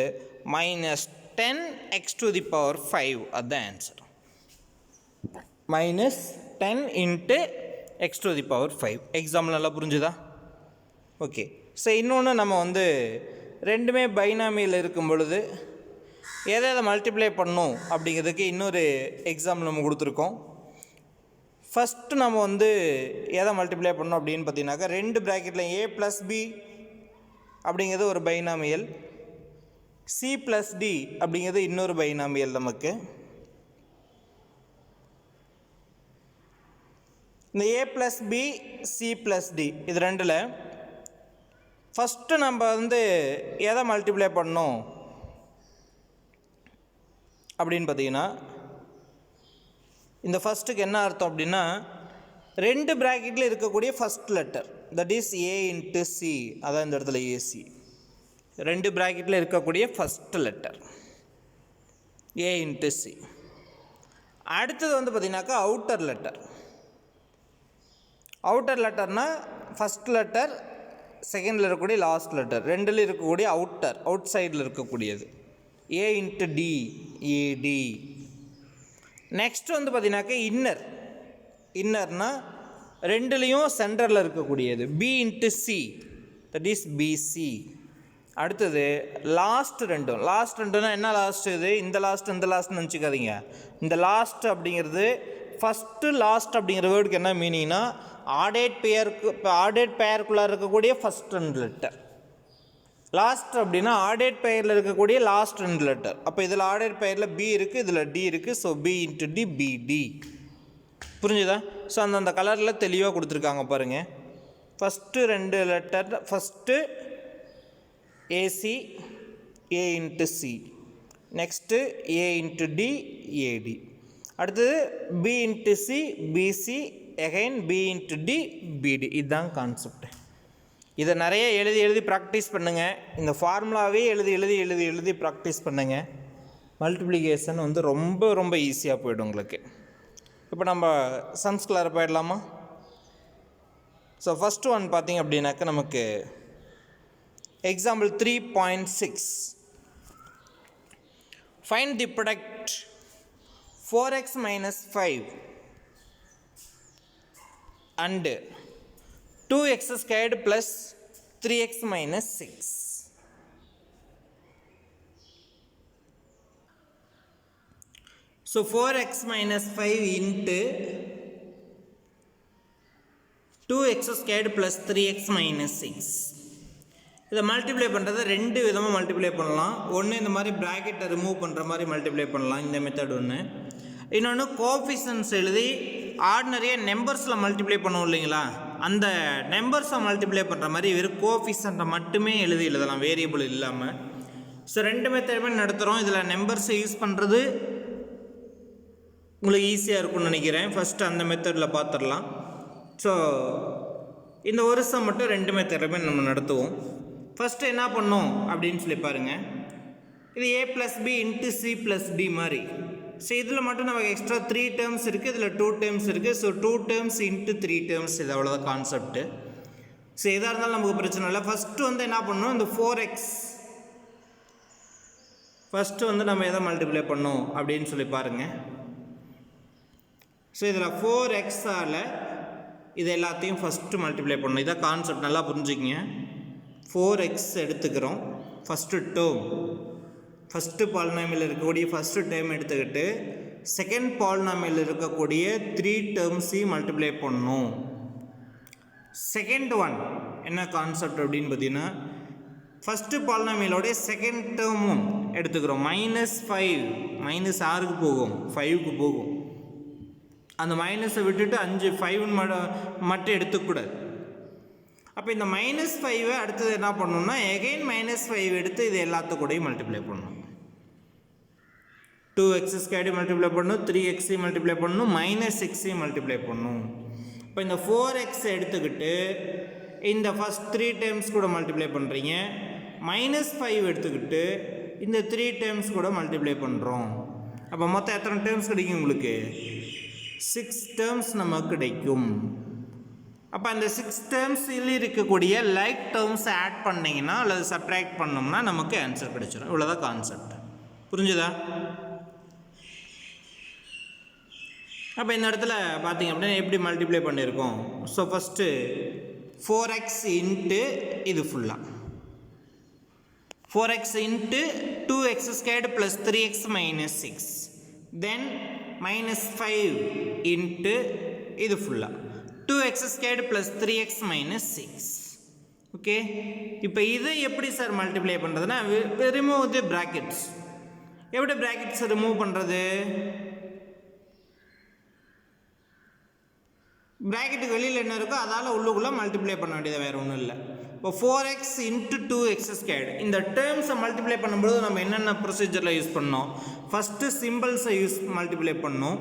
-10 x to the power 5 அதுதான் answer. -10 × x to the power 5. Example நல்லா புரிஞ்சுதா? Okay. So இன்னொன்று நம்ம வந்து ரெண்டுமே பைனாமியில் இருக்கும் பொழுது எதை மல்டிப்ளை பண்ணணும் அப்படிங்கிறதுக்கு இன்னொரு எக்ஸாம்பிள் நம்ம கொடுத்துருக்கோம். ஃபஸ்ட்டு நம்ம வந்து எதை மல்டிப்ளை பண்ணோம் அப்படின்னு பார்த்தீங்கன்னாக்கா ரெண்டு ப்ராக்கெட்டில் a + b அப்படிங்கிறது ஒரு பைனாமியல், c + d அப்படிங்கிறது இன்னொரு பைனாமியல். நமக்கு இந்த a + b c + d இது ரெண்டில் ஃபஸ்ட்டு நம்ம வந்து எதை மல்டிப்ளை பண்ணோம் அப்படின்னு பார்த்தீங்கன்னா இந்த ஃபஸ்ட்டுக்கு என்ன அர்த்தம் அப்படின்னா ரெண்டு ப்ராக்கெட்டில் இருக்கக்கூடிய first letter, that is a × c, அதான் இந்த இடத்துல ac. ரெண்டு ப்ராக்கெட்டில் இருக்கக்கூடிய ஃபஸ்ட் லெட்டர் a × c. அடுத்தது வந்து பார்த்தீங்கன்னாக்கா அவுட்டர் லெட்டர். அவுட்டர் லெட்டர்னால் ஃபஸ்ட் லெட்டர், செகண்டில் இருக்கக்கூடிய லாஸ்ட் லெட்டர், ரெண்டில் இருக்கக்கூடிய அவுட் சைடில் இருக்கக்கூடியது a × d ad. நெக்ஸ்ட் வந்து பார்த்தீங்கன்னாக்கா இன்னர்னால் ரெண்டுலேயும் சென்டரில் இருக்கக்கூடியது b × c, that is bc. அடுத்தது லாஸ்ட் ரெண்டுனா என்ன லாஸ்ட்? இது இந்த லாஸ்ட்னு நினச்சிக்காதீங்க. இந்த லாஸ்ட் அப்படிங்கிறது ஃபஸ்ட்டு லாஸ்ட் அப்படிங்கிற வேர்டுக்கு என்ன மீனிங்னா ஆடேட் பெயருக்குள்ளே இருக்கக்கூடிய ஃபஸ்ட் ரெண்டு லெட்டர். லாஸ்ட் அப்படின்னா ஆடேட் பெயரில் இருக்கக்கூடிய லாஸ்ட் ரெண்டு லெட்டர். அப்போ இதில் ஆடேட் பெயரில் b இருக்குது, இதில் d இருக்குது. So b × d bd. புரிஞ்சுதா? ஸோ அந்த கலரில் தெளிவாக கொடுத்துருக்காங்க பாருங்கள். ஃபஸ்ட்டு ரெண்டு letter first ac a × c, next a × d ad. அடுத்தது b × c bc, again b × d bd. இதுதான் கான்செப்ட். இதை நிறைய எழுதி ப்ராக்டிஸ் பண்ணுங்கள். இந்த ஃபார்முலாவே எழுதி ப்ராக்டிஸ் பண்ணுங்கள். மல்டிப்ளிகேஷன் வந்து ரொம்ப ஈஸியாக போய்டும் உங்களுக்கு. இப்போ நம்ம சம்ஸ்குள்ளார போயிடலாமா? ஸோ ஃபஸ்ட்டு ஒன் பார்த்திங்க அப்படின்னாக்கா நமக்கு example 3.6. Find the product 4x - 5 and 2x² plus 3x minus 6. So 4x minus 5 into 2x² plus 3x minus 6. இதை மல்டிப்ளை பண்ணுறதை ரெண்டு விதமாக மல்டிப்ளை பண்ணலாம். ஒன்று இந்த மாதிரி ப்ராக்கெட்டை ரிமூவ் பண்ணுற மாதிரி மல்டிப்ளை பண்ணலாம், இந்த மெத்தட் ஒன்று. இன்னொன்று கோஎஃபிஷியன்ட்ஸ் எழுதி ஆர்டினரியாக நம்பர்ஸில் மல்டிப்ளை பண்ணுவோம் இல்லைங்களா, அந்த நம்பர்ஸை மல்டிப்ளை பண்ணுற மாதிரி வெறும் கோஎஃபிஷியண்ட்டை மட்டுமே எழுதலாம், வேரியபிள் இல்லாமல். ஸோ ரெண்டு மெத்தடுமே நடத்துகிறோம். இதில் நம்பர்ஸை யூஸ் பண்ணுறது உங்களுக்கு ஈஸியாக இருக்கும்னு நினைக்கிறேன். ஃபஸ்ட்டு அந்த மெத்தடில் பார்த்துடலாம். ஸோ இந்த ஒரு சம் மட்டும் ரெண்டு மெத்தடுமே நம்ம நடத்துவோம். ஃபஸ்ட்டு என்ன பண்ணோம் அப்படின்னு சொல்லி பாருங்கள். இது a + b × c + d மாதிரி. ஸோ இதில் மட்டும் நமக்கு எக்ஸ்ட்ரா 3 டேர்ம்ஸ் இருக்குது, இதில் 2 டேர்ம்ஸ் இருக்குது. ஸோ 2 டேர்ம்ஸ் × 3 டேர்ம்ஸ், இது அவ்வளோதான் கான்செப்ட்டு. ஸோ எதாக இருந்தாலும் நமக்கு பிரச்சனை இல்லை. ஃபஸ்ட்டு வந்து என்ன பண்ணணும், இந்த 4x ஃபஸ்ட்டு வந்து நம்ம எதை மல்டிப்ளை பண்ணோம் அப்படின்னு சொல்லி பாருங்கள். ஸோ இதில் 4xஆல் இது எல்லாத்தையும் ஃபஸ்ட்டு மல்டிப்ளை பண்ணணும். இதான் கான்செப்ட், நல்லா புரிஞ்சுக்கிங்க. 4x எடுத்துக்கிறோம், ஃபஸ்ட்டு டேர்ம், ஃபஸ்ட்டு பாலினாமியல் இருக்கக்கூடிய ஃபஸ்ட்டு டேர்ம் எடுத்துக்கிட்டு செகண்ட் பாலினாமியல் இருக்கக்கூடிய 3 டேர்ம்ஸையும் மல்டிப்ளை பண்ணணும். செகண்ட் ஒன் என்ன கான்செப்ட் அப்படின்னு பார்த்தீங்கன்னா, ஃபஸ்ட்டு பாலினாமியலோடைய செகண்ட் டேர்மும் எடுத்துக்கிறோம். -5 மைனஸ் யாருக்கு போகும், 5க்கு போகும். அந்த மைனஸை விட்டுட்டு 5 மட்டும் எடுத்துக்கூடாது. அப்போ இந்த -5 அடுத்தது என்ன பண்ணணும்னா எகைன் -5 எடுத்து இது எல்லாத்துக்கூடையும் மல்டிப்ளை பண்ணணும். 2x² மல்டிப்ளை பண்ணணும், 3x மல்டிப்ளை பண்ணணும், -6 மல்டிப்ளை பண்ணணும். இப்போ இந்த 4x எடுத்துக்கிட்டு இந்த ஃபஸ்ட் 3 டைம்ஸ் கூட மல்டிப்ளை பண்ணுறீங்க. -5 எடுத்துக்கிட்டு இந்த 3 டைம்ஸ் கூட மல்டிப்ளை பண்ணுறோம். அப்போ மொத்தம் எத்தனை டேர்ம்ஸ் கிடைக்கும் உங்களுக்கு, 6 டேர்ம்ஸ் நமக்கு கிடைக்கும். அப்போ அந்த 6 டேர்ம்ஸில் இருக்கக்கூடிய லைக் டேர்ம்ஸ் ஆட் பண்ணிங்கன்னா அல்லது சப்ட்ராக்ட் பண்ணோம்னா நமக்கு ஆன்சர் கிடைச்சிடும். இவ்வளோதான் கான்செப்ட். புரிஞ்சுதா? அப்போ இந்த இடத்துல பார்த்தீங்க அப்படின்னா எப்படி மல்டிப்ளை பண்ணியிருக்கோம். ஸோ ஃபஸ்ட்டு 4x இன்ட்டு இது ஃபுல்லாக 4x இன்ட்டு 2x² + 3x - 6, தென் -5 இன்ட்டு இது ஃபுல்லாக 2x² + 3x - 6. ஓகே, இப்போ இதை எப்படி சார் மல்டிப்ளை பண்ணுறதுன்னா ரிமூவ் தி ப்ராக்கெட்ஸ். எப்படி ப்ராக்கெட்ஸ் ரிமூவ் பண்ணுறது, ப்ராக்கெட்டுக்கு வெளியில் என்ன இருக்கோ அதால் உள்ளுக்குள்ளே மல்டிப்ளை பண்ண வேண்டியது, வேறு ஒன்றும் இல்லை. இப்போ 4x இன்ட்டு 2x², இந்த டேர்ம்ஸை மல்டிப்ளை பண்ணும்போது நம்ம என்னென்ன ப்ரொசீஜரில் யூஸ் பண்ணோம், ஃபஸ்ட்டு சிம்பிள்ஸை மல்டிப்ளை பண்ணோம்,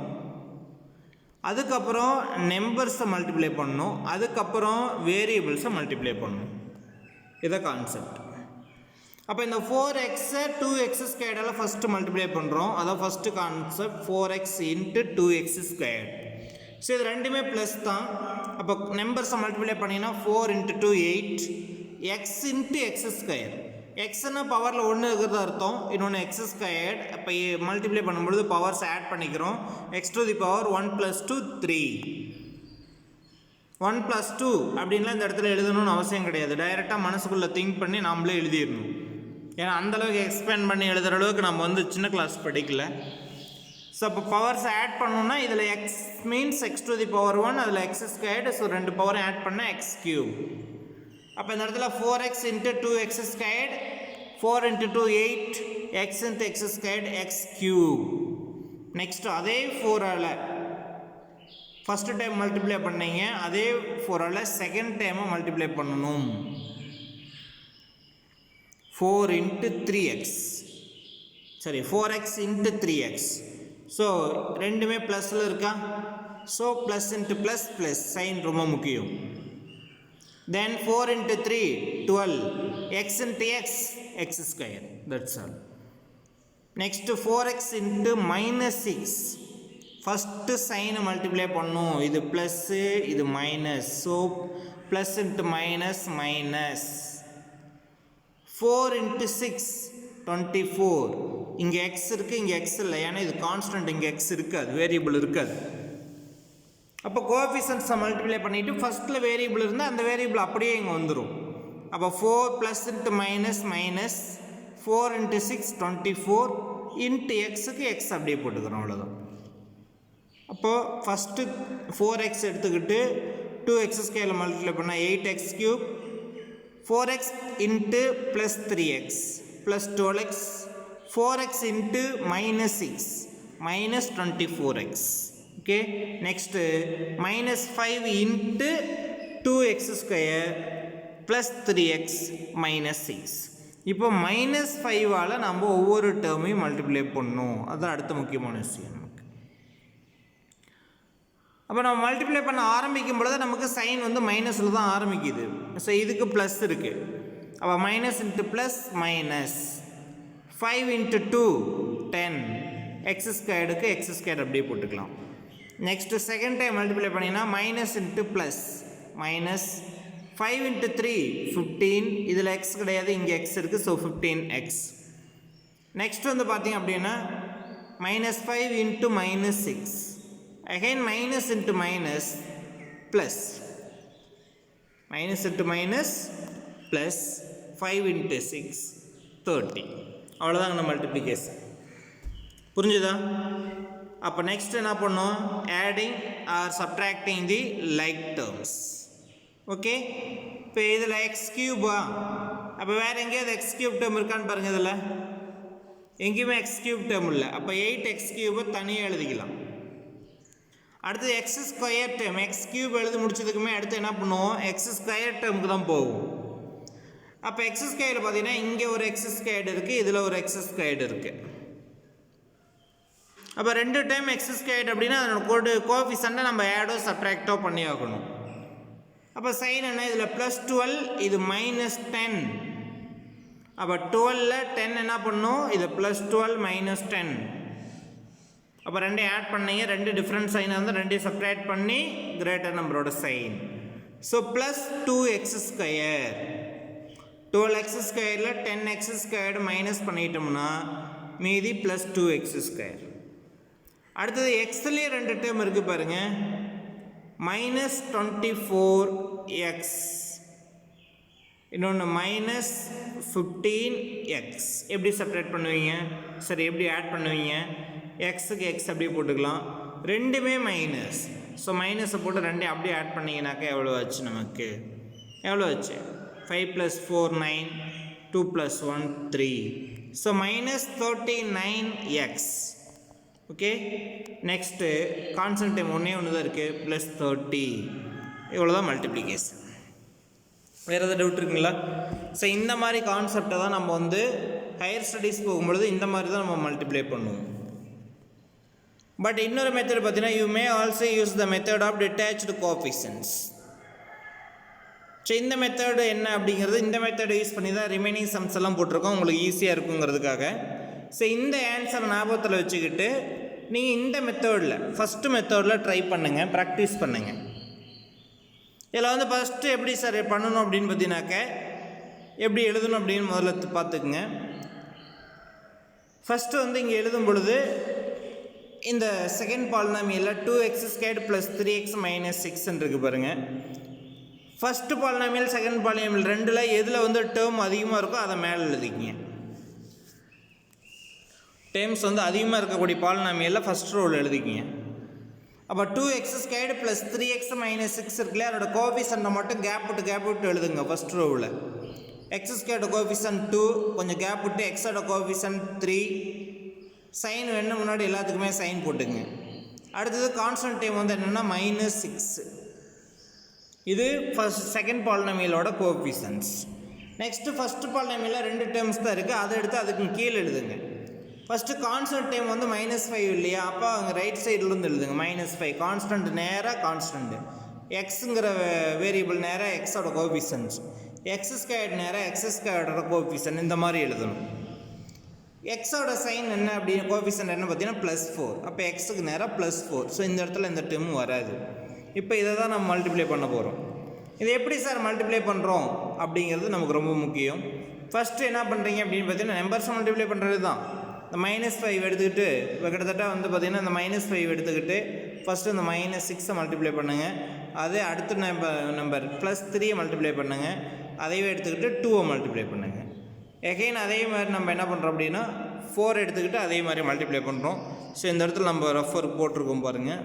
அதுக்கப்புறம் நம்பர்ஸை மல்டிப்ளை பண்ணோம், அதுக்கப்புறம் வேரியபிள்ஸை மல்டிப்ளை பண்ணோம். இதான் கான்செப்ட். அப்போ இந்த 4xஐ 2x² ஃபஸ்ட்டு மல்டிப்ளை பண்ணுறோம். அதான் first concept, 4x into 2x². So இது ரெண்டுமே ப்ளஸ் தான். அப்போ நம்பர்ஸை மல்டிப்ளை பண்ணிங்கன்னா 4 × 2 8, x இன்ட்டு x². எக்ஸ்னா பவரில் 1 இருக்கிறது அர்த்தம், இன்னொன்று x². அப்போ மல்டிப்ளை பண்ணும்பொழுது பவர்ஸ் ஆட் பண்ணிக்கிறோம். x⁴ 1 + 2 3, 1 + 2 அப்படின்லாம் இந்த இடத்துல எழுதணும்னு அவசியம் கிடையாது. டைரெக்டாக மனசுக்குள்ளே திங்க் பண்ணி நாமளே எழுதிடணும். ஏன்னா அந்தளவுக்கு எக்ஸ்பேண்ட் பண்ணி எழுதுகிற அளவுக்கு நம்ம வந்து சின்ன கிளாஸ் படிக்கல. ஸோ அப்போ பவர்ஸ் ஆட் பண்ணணும்னா இதில் x மீன்ஸ் x⁴ 1, அதில் x². ஸோ 2 பவர் ஆட் பண்ணால் x3. அப்போ இந்த இடத்துல 4x into 2x², 4 × 2 8, x into x², x3. Next அதே 4ஆல் ஃபஸ்ட்டு டைம் மல்டிப்ளை பண்ணீங்க, அதே 4ஆல் செகண்ட் டைமும் மல்டிப்ளை பண்ணணும். 4 × 3x, சரி 4x இன்ட்டு 3x. ஸோ ரெண்டுமே ப்ளஸில் இருக்கா, so plus into plus plus, sign ரொம்ப முக்கியம். Then 4 × 3 12, x into x, x². That's all. Next 4x into -6, first சைனை மல்டிப்ளை பண்ணும். இது ப்ளஸ்ஸு, இது minus, so plus into minus minus. 4 × 6 24, இங்கே x இருக்குது, இங்கே x இல்லை, ஏன்னா இது கான்ஸ்டன்ட், இங்கே x இருக்காது, வேரியபிள் இருக்காது. அப்போ கோஎஃபிஷியன்ட்ஸை மல்டிப்ளை பண்ணிவிட்டு ஃபஸ்ட்டில் வேரியபிள் இருந்தால் அந்த வேரியபிள் அப்படியே இங்கே வந்துடும். அப்போ 4 plus into minus minus, 4 × 6 24, into எக்ஸுக்கு x அப்படியே போட்டுக்கிறோம், அவ்வளோதான். அப்போது ஃபஸ்ட்டு 4x எடுத்துக்கிட்டு 2x² மல்டிப்ளை பண்ணால் 8x3, 4x into plus 3x plus 12x, 4x into -6 -24x. Okay, next -5 into 2x² plus 3x -6. இப்போ -5ஆல் நம்ம ஒவ்வொரு டேர்மையும் மல்டிப்ளை பண்ணணும். அதுதான் அடுத்த முக்கியமான விஷயம் நமக்கு. அப்போ நம்ம மல்டிப்ளை பண்ண ஆரம்பிக்கும் பொழுது நமக்கு சைன் வந்து மைனஸில் தான் ஆரம்பிக்குது. ஸோ இதுக்கு ப்ளஸ் இருக்குது. அப்போ minus into plus minus, 5 × 2 10, x²க்கு x² அப்படியே போட்டுக்கலாம். நெக்ஸ்ட்டு செகண்ட் டைம் மல்டிப்ளை பண்ணிங்கன்னா minus into plus minus, 5 into 3 15, இதில் x கிடையாது, இங்கே x இருக்குது, ஸோ 15x. நெக்ஸ்ட் வந்து பார்த்தீங்க அப்படின்னா minus 5 into minus 6, again minus into minus plus, minus into minus plus 5 into 6 30. அவ்வளோதாங்க நம்ம மல்டிப்ளிகேஷன். புரிஞ்சுதா? அப்போ நெக்ஸ்ட் என்ன பண்ணோம்? Adding or subtracting the like terms. Okay, இப்போ இதில் எக்ஸ் கியூபா, அப்போ வேறு எங்கேயாவது எக்ஸ் கியூப் டேர்ம் இருக்கான்னு பாருங்கள். இதில் எங்கேயுமே எக்ஸ் கியூப் டேர்ம் இல்லை. அப்போ 8x கியூபை தனியாக எழுதிக்கலாம். அடுத்து X square term, X cube எழுதி முடிச்சதுக்குமே அடுத்து என்ன பண்ணுவோம்? எக்ஸ் ஸ்கொயர் டேர்முக்கு தான் போகும். அப்போ எக்ஸ் ஸ்கொயர் பார்த்தீங்கன்னா இங்கே ஒரு எக்ஸ் ஸ்கொயர்டு இருக்குது, இதில் ஒரு எக்ஸ் ஸ்கொயர்டு இருக்குது. அப்போ 2 டைம் எக்ஸ் ஸ்கொயர்டு அப்படின்னா அதனோட கோஎஃபிஷியன்ட்டை நம்ம ஆடோ சப்ட்ராக்டோ பண்ணி ஆகணும். அப்போ சைன் என்ன? இதில் +12, இது -10. அப்போ 12ல் 10 என்ன பண்ணும்? இது +12 -10. அப்போ ரெண்டையும் ஆட் பண்ணீங்க, 2 டிஃப்ரெண்ட் சைனாக இருந்தால் ரெண்டையும் சப்ட்ராக்ட் பண்ணி கிரேட்டர் நம்பரோட sign. So +2x square, 12x ஸ்கொயரில் 10x ஸ்கொயர்டு மைனஸ் பண்ணிட்டோம்னா மீதி +2x ஸ்கொயர். அடுத்தது எக்ஸ்லேயே 2 டேர்ம் இருக்குது பாருங்கள், -24x, இன்னொன்று -15x. எப்படி செப்பரேட் பண்ணுவீங்க? சரி, எப்படி ஆட் பண்ணுவீங்க? எக்ஸுக்கு எக்ஸ் அப்படியே போட்டுக்கலாம், ரெண்டுமே மைனஸ். ஸோ மைனஸை போட்டு ரெண்டையும் அப்படியே ஆட் பண்ணிங்கனாக்கா எவ்வளோ ஆச்சு? நமக்கு எவ்வளோ ஆச்சு? 5 + 4 9, 2 + 1 3. So -39x. Okay, next constant time ஒன்றே ஒன்று தான் இருக்குது, +30. இவ்வளோ தான் மல்டிப்ளிகேஷன். வேறு எதாவது டவுட் இருக்குங்களா? ஸோ இந்த மாதிரி கான்செப்டை தான் நம்ம வந்து ஹையர் ஸ்டடீஸ் போகும்பொழுது இந்த மாதிரி தான் நம்ம மல்டிப்ளை பண்ணுவோம். பட் இன்னொரு மெத்தட் பார்த்தீங்கன்னா, you may also use the method of detached coefficients. So இந்த மெத்தடு என்ன அப்படிங்கிறது, இந்த மெத்தடை யூஸ் பண்ணி தான் ரிமைனிங் சம்ஸ் எல்லாம் போட்டிருக்கோம், உங்களுக்கு ஈஸியாக இருக்குங்கிறதுக்காக. ஸோ இந்த ஆன்சரை ஞாபகத்தில் வச்சுக்கிட்டு நீங்கள் இந்த மெத்தடில் ஃபஸ்ட்டு மெத்தடில் ட்ரை பண்ணுங்கள், ப்ராக்டிஸ் பண்ணுங்கள். இதில் வந்து ஃபஸ்ட்டு எப்படி சார் பண்ணணும் அப்படின்னு பார்த்தீங்கன்னாக்க, எப்படி எழுதணும் அப்படின்னு முதல்ல பார்த்துக்குங்க. ஃபஸ்ட்டு வந்து இங்கே எழுதும் பொழுது இந்த செகண்ட் பாலினாமியலில் 2x² + 3x - 6 இருக்குது பாருங்கள். ஃபஸ்ட்டு பாலினாமியல் செகண்ட் பாலினாமியல் ரெண்டில் எதில் வந்து டேர்ம் அதிகமாக இருக்கோ அதை மேலே எழுதிக்கிங்க. டேர்ம்ஸ் வந்து அதிகமாக இருக்கக்கூடிய பாலினாமியலில் ஃபஸ்ட் ரோல் எழுதிக்கிங்க. அப்போ 2x² + 3x - 6 இருக்குல்ல, அதோட கோஎஃபிஷியன்ட்டை மட்டும் கேப் விட்டு எழுதுங்க ஃபஸ்ட் ரோவில். x² கோஎஃபிஷியன்ட் 2, கொஞ்சம் கேப் விட்டு x கோஎஃபிஷியன்ட் 3, சைன் வேணும் முன்னாடி எல்லாத்துக்குமே சைன் போட்டுங்க. அடுத்தது கான்ஸ்டன்ட் டைம் வந்து என்னென்னா -6. இது செகண்ட் பாலினாமியலோட கோஎஃபிஷியன்ட்ஸ். நெக்ஸ்ட்டு ஃபஸ்ட்டு பாலினாமியலில் 2 டேர்ம்ஸ் தான் இருக்குது, அதை எடுத்து அதுக்கு கீழே எழுதுங்க. ஃபஸ்ட்டு கான்ஸ்டன்ட் டைம் வந்து -5 இல்லையா, அப்போ அங்கே ரைட் சைட்லேருந்து எழுதுங்க -5. கான்ஸ்டன்ட் நேராக கான்ஸ்டன்ட், எக்ஸுங்கிற வேரியபிள் நேராக எக்ஸோட கோஎஃபிஷியன்ட்ஸ், x² நேராக x² கோஎஃபிஷியன்ட், இந்த மாதிரி எழுதணும். எக்ஸோட சைன் என்ன அப்படின்னு கோஎஃபிஷியன்ட் என்ன பார்த்தீங்கன்னா +4. அப்போ எக்ஸுக்கு நேராக +4. ஸோ இந்த இடத்துல இந்த டேர்மும் வராது. இப்போ இதை தான் நம்ம மல்டிப்ளை பண்ண போகிறோம். இது எப்படி சார் மல்டிப்ளை பண்ணுறோம் அப்படிங்கிறது நமக்கு ரொம்ப முக்கியம். ஃபஸ்ட்டு என்ன பண்ணுறீங்க அப்படின்னு பார்த்தீங்கன்னா, நம்பர்ஸை மல்டிப்ளை பண்ணுறது தான். இந்த -5 எடுத்துக்கிட்டு இப்போ கிட்டத்தட்ட வந்து பார்த்திங்கன்னா இந்த -5 எடுத்துக்கிட்டு ஃபஸ்ட்டு இந்த -6 மல்டிப்ளை பண்ணுங்கள். அதே அடுத்த நம்பர் +3 மல்டிப்ளை பண்ணுங்கள். அதைவே எடுத்துக்கிட்டு 2 மல்டிப்ளை பண்ணுங்கள். எகைன் அதே மாதிரி நம்ம என்ன பண்ணுறோம் அப்படின்னா 4 எடுத்துக்கிட்டு அதே மாதிரி மல்டிப்ளை பண்ணுறோம். ஸோ இந்த இடத்துல நம்ம ரஃப் ஒர்க் போட்டிருக்கோம் பாருங்கள்.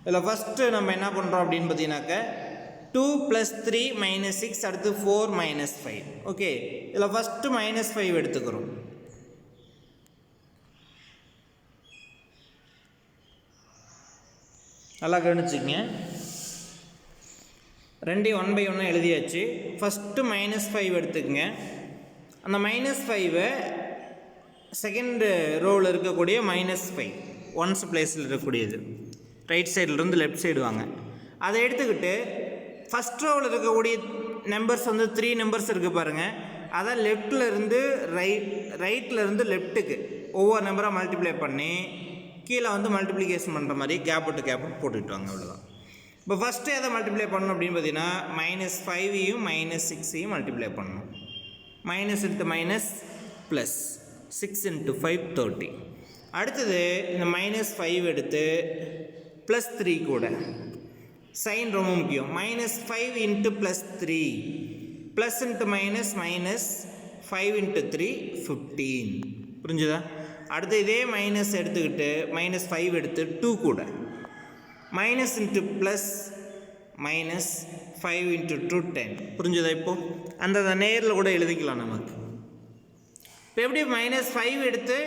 இதில் ஃபஸ்ட்டு நம்ம என்ன பண்ணுறோம் அப்படின்னு பார்த்தீங்கன்னாக்க 2 + 3 - 6, அடுத்து 4 - 5. ஓகே, இதில் ஃபஸ்ட்டு -5 எடுத்துக்கிறோம். நல்லா கவனிச்சுங்க, ரெண்டையும் 1 by 1 எழுதியாச்சு. ஃபஸ்ட்டு -5 எடுத்துக்கங்க. அந்த -5 செகண்ட் ரோவில் இருக்கக்கூடிய -5 ஒன்ஸ் பிளேஸில் இருக்கக்கூடியது, ரைட் சைட்லேருந்து லெஃப்ட் சைடு வாங்க. அதை எடுத்துக்கிட்டு ஃபஸ்ட் ரோவில் இருக்கக்கூடிய நம்பர்ஸ் வந்து 3 நம்பர்ஸ் இருக்குது பாருங்கள், அதை லெஃப்டில் இருந்து ரைட்டில் இருந்து லெஃப்ட்டுக்கு ஒவ்வொரு நம்பராக மல்டிப்ளை பண்ணி கீழே வந்து மல்டிப்ளிகேஷன் பண்ணுற மாதிரி கேப் விட்டு போட்டுக்கிட்டாங்க, அவ்வளோதான். இப்போ ஃபஸ்ட்டு எதை மல்டிப்ளை பண்ணணும் அப்படின்னு பார்த்தீங்கன்னா -5ஐயும் -6ஐயும் மல்டிப்ளை பண்ணணும். Minus into minus plus 6 × 5 30. அடுத்தது இந்த -5 எடுத்து +3 கூட சைன் ரொம்ப முக்கியம். -5 × +3 ப்ளஸ் இன்ட்டு மைனஸ் -5 × 3 15. புரிஞ்சுதா? அடுத்து இதே மைனஸ் எடுத்துக்கிட்டு -5 எடுத்து 2 கூட மைனஸ் இன்ட்டு ப்ளஸ் -5 × 2 10. புரிஞ்சுதா? இப்போது அந்த நேரில் கூட எழுதிக்கலாம் நமக்கு. இப்போ எப்படி -5 எடுத்து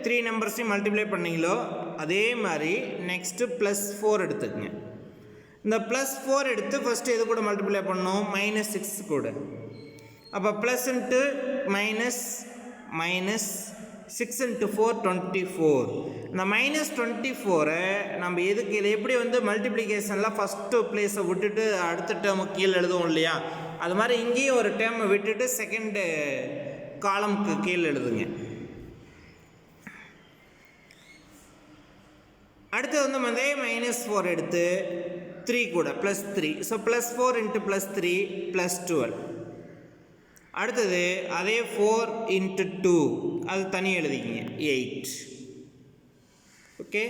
3 நம்பர்ஸையும் மல்டிப்ளை பண்ணிங்களோ அதே மாதிரி நெக்ஸ்ட்டு +4 எடுத்துக்கங்க. இந்த +4 எடுத்து ஃபஸ்ட்டு எது கூட மல்டிப்ளை பண்ணோம்? -6 கூட. அப்போ ப்ளஸ் இன்ட்டு மைனஸ் 6 × 4 24. இந்த -24 நம்ம எதுக்கு இதை எப்படி வந்து மல்டிப்ளிகேஷனில் ஃபஸ்ட்டு பிளேஸை விட்டுட்டு அடுத்த டேர்முக்கு கீழே எழுதுவோம் இல்லையா, அது மாதிரி இங்கேயும் ஒரு டேர்மை விட்டுட்டு செகண்டு காலமுக்கு கீழே எழுதுங்க. அடுத்து வந்து அதே -4 எடுத்து 3 கூட +3. ஸோ +4 × +3 +12. அடுத்தது அதே 4 × 2 அது தனியாக எழுதிக்கிங்க 8. ஓகே,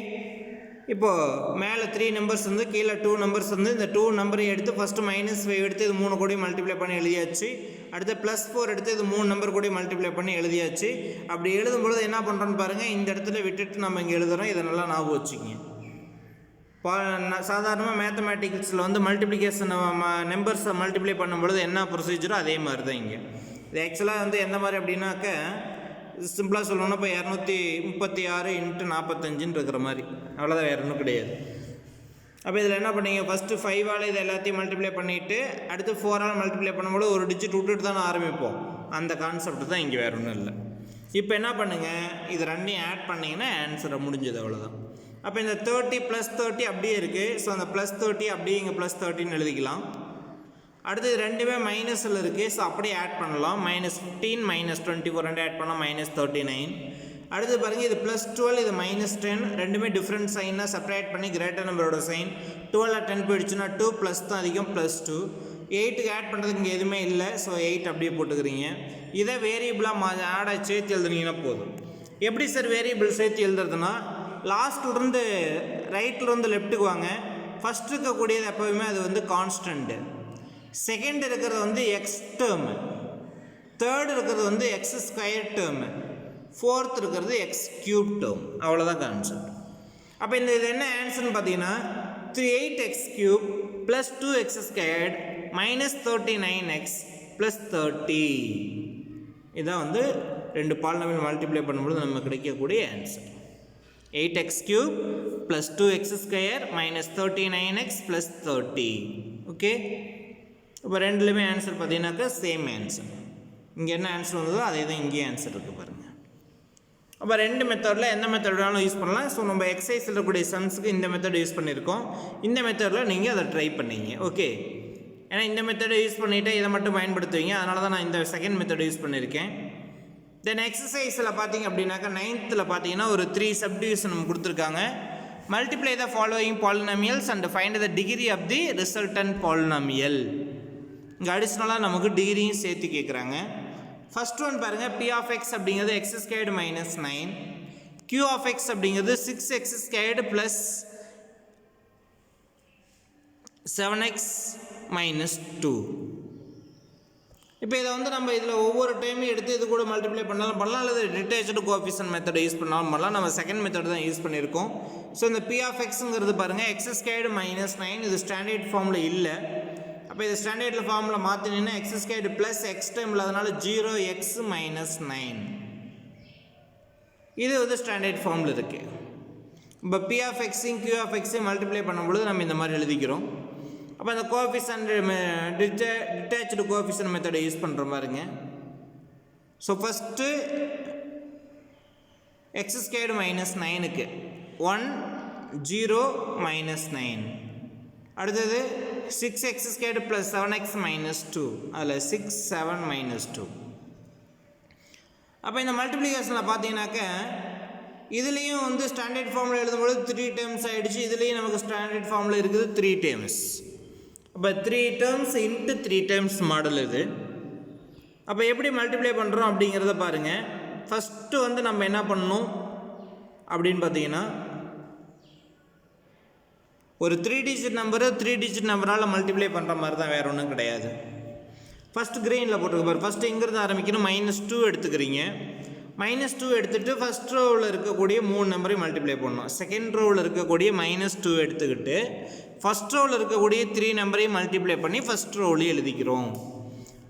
இப்போது மேலே 3 நம்பர்ஸ் வந்து கீழே 2 நம்பர்ஸ் வந்து இந்த 2 நம்பரையும் எடுத்து ஃபஸ்ட்டு -5 எடுத்து இது 3 கூட மல்டிப்ளை பண்ணி எழுதியாச்சு. அடுத்து +4 எடுத்து இது 3 நம்பர் கூட மல்டிப்ளை பண்ணி எழுதியாச்சு. அப்படி எழுதும்பொழுது என்ன பண்ணுறோன்னு பாருங்கள், இந்த இடத்துல விட்டுட்டு நம்ம இங்கே எழுதுகிறோம். இதை நல்லா ஞாபகம் வச்சுக்கிங்க. சாதாரணமாக மேத்தமேட்டிக்ஸில் வந்து மல்டிப்ளிகேஷன் நம்பர்ஸை மல்டிப்ளை பண்ணும்பொழுது என்ன ப்ரொசீஜரோ அதே மாதிரி தான் இங்கே. இது ஆக்சுவலாக வந்து எந்த மாதிரி அப்படின்னாக்க சிம்பிளாக சொல்லணும்னா இப்போ 236 × 45 இருக்கிற மாதிரி, அவ்வளோதான், வேறு ஒன்றும் கிடையாது. அப்போ இதில் என்ன பண்ணீங்க, ஃபஸ்ட்டு 5ஆல் இது எல்லாத்தையும் மல்டிப்ளை பண்ணிவிட்டு அடுத்து 4ஆல் மல்டிப்ளை பண்ணும்போது ஒரு டிஜிட் விட்டுட்டு தானே ஆரம்பிப்போம். அந்த கான்செப்ட் தான் இங்கே வேறு ஒன்றும் இல்லை. இப்போ என்ன பண்ணுங்கள், இது ரெண்டையும் ஆட் பண்ணிங்கன்னா ஆன்சரை முடிஞ்சது, அவ்வளோதான். அப்போ இந்த 30 + 30 அப்படியே இருக்குது. ஸோ அந்த +30 அப்படியே இங்கே +30ன்னு எழுதிக்கலாம். அடுத்து ரெண்டுமே மைனஸில் இருக்குது. ஸோ அப்படியே ஆட் பண்ணலாம். -15 -24 ரெண்டு ஆட் பண்ணால் -39. அடுத்து பாருங்கள், இது +12 இது -10 ரெண்டுமே டிஃப்ரெண்ட் சைனாக செப்பரேட் பண்ணி கிரேட்டர் நம்பரோட சைன். 12 10 போயிடுச்சுன்னா 2 ப்ளஸ் தான் அதிகம் +2. 8க்கு ஆட் பண்ணுறதுக்கு இங்கே எதுவுமே இல்லை. ஸோ 8 அப்படியே போட்டுக்கிறீங்க. இதை வேரியபிளாக ஆட சேர்த்து எழுதுனீங்கன்னா போதும். எப்படி சார் வேரியபிள் சேர்த்து எழுதுறதுன்னா, லாஸ்ட்லேருந்து ரைட்லேருந்து லெஃப்ட்டுக்கு வாங்க. ஃபஸ்ட் இருக்கக்கூடியது எப்போவுமே அது வந்து கான்ஸ்டன்ட்டு, செகண்ட் இருக்கிறது வந்து எக்ஸ் டேர்மு, தேர்டு இருக்கிறது வந்து x² டேர்மு, ஃபோர்த் இருக்கிறது x³ டேர்ம். அவ்வளோதான் கான்செப்ட். அப்போ இந்த இது என்ன ஆன்சர்னு பார்த்தீங்கன்னா 8x³ + 2x² -39x + 30. இதான் வந்து ரெண்டு பாலினாமியல் மல்டிப்ளை பண்ணும்போது நம்ம கிடைக்கக்கூடிய answer. 8x³ + 2x² -39x + 30. Okay, இப்போ ரெண்டுலேயுமே ஆன்சர் பார்த்தீங்கன்னாக்கா சேம் ஆன்சர். இங்கே என்ன ஆன்சர் வந்ததோ அதே தான் இங்கேயும் ஆன்சர் இருக்குது பாருங்கள். அப்போ ரெண்டு மெத்தடில் எந்த மெத்தட் வேணாலும் யூஸ் பண்ணலாம். ஸோ நம்ம எக்ஸசைஸில் இருக்கக்கூடிய சம்ஸுக்கு இந்த மெத்தட் யூஸ் பண்ணியிருக்கோம். இந்த மெத்தடில் நீங்கள் அதை ட்ரை பண்ணிங்க. ஓகே, ஏன்னா இந்த மெத்தடை யூஸ் பண்ணிவிட்டு இதை மட்டும் பயன்படுத்துவீங்க, அதனால தான் நான் இந்த செகண்ட் மெத்தட் யூஸ் பண்ணியிருக்கேன். தென் எக்ஸசைஸில் பார்த்தீங்க அப்படின்னாக்கா 9th பார்த்தீங்கன்னா ஒரு 3 சப்டிவிஷன் நம்ம கொடுத்துருக்காங்க. Multiply the following polynomials and find the degree of the resultant polynomial. இங்கே அடிஷ்னலாக நமக்கு டிகிரியும் சேர்த்து கேட்குறாங்க. ஃபஸ்ட் ஒன் பாருங்கள், p(x) அப்படிங்கிறது x² - 9, q(x) அப்படிங்கிறது 6x² + 7x - 2. இப்போ இதை வந்து நம்ம இதில் ஒவ்வொரு டைமும் எடுத்து இது கூட மல்டிப்ளை பண்ணலாம் அல்லது டிட்டேச்டு கோஎஃபிஷியன்ட் மெத்தடை யூஸ் பண்ணலாம். நம்ம செகண்ட் மெத்தட் தான் யூஸ் பண்ணியிருக்கோம். ஸோ இந்த p(x)ங்கிறது பாருங்கள் x² - 9, இது ஸ்டாண்டர்ட் ஃபார்மில் இல்லை. அப்போ இது ஸ்டாண்டர்டில் ஃபார்மில் மாற்றினீங்கன்னா x² + x டைம் இல்லாதனால 0x - 9. இது வந்து ஸ்டாண்டர்ட் ஃபார்மில் இருக்குது. இப்போ p(x)யும் q(x)யும் மல்டிப்ளை பண்ணும்பொழுது நம்ம இந்த மாதிரி எழுதிக்கிறோம். அப்போ அந்த கோஎஃபிஷியன்ட் டிட்டேச்டு கோஎஃபிஷியன்ட் மெத்தடை யூஸ் பண்ணுற மாதிரிங்க. So first x² - 9க்கு 1 0 - 9. அடுத்தது 6x² + 7x - 2, அதில் 6 7 - 2. அப்போ இந்த மல்டிப்ளிகேஷனில் பார்த்தீங்கன்னாக்க இதுலேயும் வந்து ஸ்டாண்டர்ட் ஃபார்மில் எழுதும்போது 3 டேர்ம்ஸ் ஆகிடுச்சு. இதுலேயும் நமக்கு ஸ்டாண்டர்ட் ஃபார்மில் இருக்குது 3 டேர்ம்ஸ். அப்போ 3 டேர்ம்ஸ் இன்ட்டு 3 டேர்ம்ஸ் மாடல் இது. அப்போ எப்படி மல்டிப்ளை பண்ணுறோம் அப்படிங்கிறத பாருங்கள். ஃபஸ்ட்டு வந்து நம்ம என்ன பண்ணணும் அப்படின்னு பார்த்தீங்கன்னா, ஒரு 3 டிஜிட் நம்பரை 3 டிஜிட் நம்பரால் மல்டிப்ளை பண்ணுற மாதிரி தான், வேறு ஒன்றும் கிடையாது. ஃபஸ்ட்டு க்ரீனில் போட்டுருக்க பாரு. ஃபஸ்ட்டு எங்கிறது ஆரம்பிக்கணும், -2 எடுத்துக்கிறீங்க. -2 எடுத்துகிட்டு ஃபஸ்ட் ரோவில் இருக்கக்கூடிய 3 நம்பரையும் மல்டிப்ளை பண்ணணும். செகண்ட் ரோவில் இருக்கக்கூடிய -2 எடுத்துக்கிட்டு ஃபஸ்ட் ரோவில் இருக்கக்கூடிய 3 நம்பரையும் மல்டிப்ளை பண்ணி ஃபஸ்ட் ரோவிலையும் எழுதிக்கிறோம்.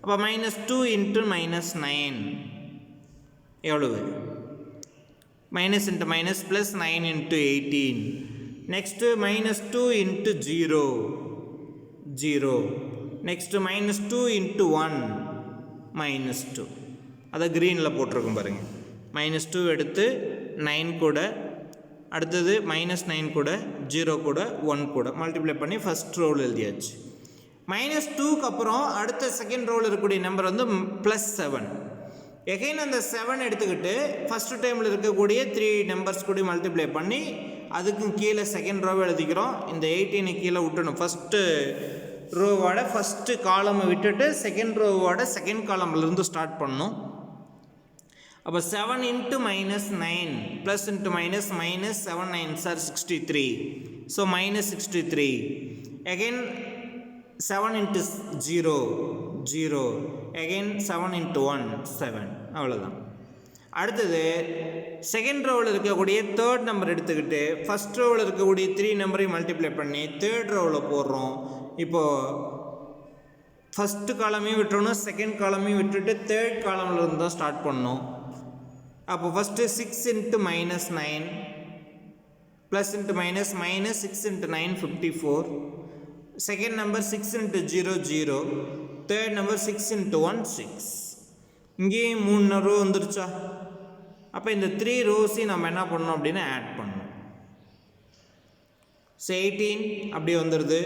அப்போ -2 இன்ட்டு -9 எவ்வளவு? Minus into minus plus 9 into 18. Next -2 into 0 0. Next -2 into 1 -2. அதை க்ரீனில் போட்டிருக்கும் பாருங்கள். -2 எடுத்து 9 கூட, அடுத்தது -9 கூட 0 கூட 1 கூட மல்டிப்ளை பண்ணி ஃபஸ்ட் ரோவில் எழுதியாச்சு. -2க்கு அப்புறம் அடுத்த செகண்ட் ரோவில் இருக்கக்கூடிய நம்பர் வந்து +7. எகைன் அந்த 7 எடுத்துக்கிட்டு ஃபஸ்ட்டு டைமில் இருக்கக்கூடிய 3 நம்பர்ஸ் கூட மல்டிப்ளை பண்ணி அதுக்கும் கீழே செகண்ட் ரோவை எழுதிக்கிறோம். இந்த 18 கீழே விட்டணும். ஃபஸ்ட்டு ரோவோட ஃபஸ்ட்டு காலமை விட்டுட்டு செகண்ட் ரோவோட செகண்ட் காலம்லேருந்து ஸ்டார்ட் பண்ணணும். அப்போ 7 into -9 plus into minus -7 9 sir 63. So -63. Again 7 into 0 0. Again 7 into 1 7. அவ்வளோதான். அடுத்தது செகண்ட் ரோவில் இருக்கக்கூடிய தேர்ட் நம்பர் எடுத்துக்கிட்டு ஃபஸ்ட் ரோவில் இருக்கக்கூடிய 3 நம்பரையும் மல்டிப்ளை பண்ணி தேர்ட் ரோவில் போடுறோம். இப்போது ஃபஸ்ட்டு காலமையும் விட்டுறணும், செகண்ட் காலமையும் விட்டுட்டு தேர்ட் காலமில் இருந்து தான் ஸ்டார்ட் பண்ணணும். அப்போ first 6 into -9 plus into minus -6 into 9 54. Second number 6 into 0 0. Third number 6 into 1 6. இங்கேயும் 3 ரோ வந்துருச்சா? அப்போ இந்த 3 ரோஸையும் நம்ம என்ன பண்ணணும் அப்படின்னா ஆட் பண்ணணும். ஸோ 18 அப்படியே வந்துடுது.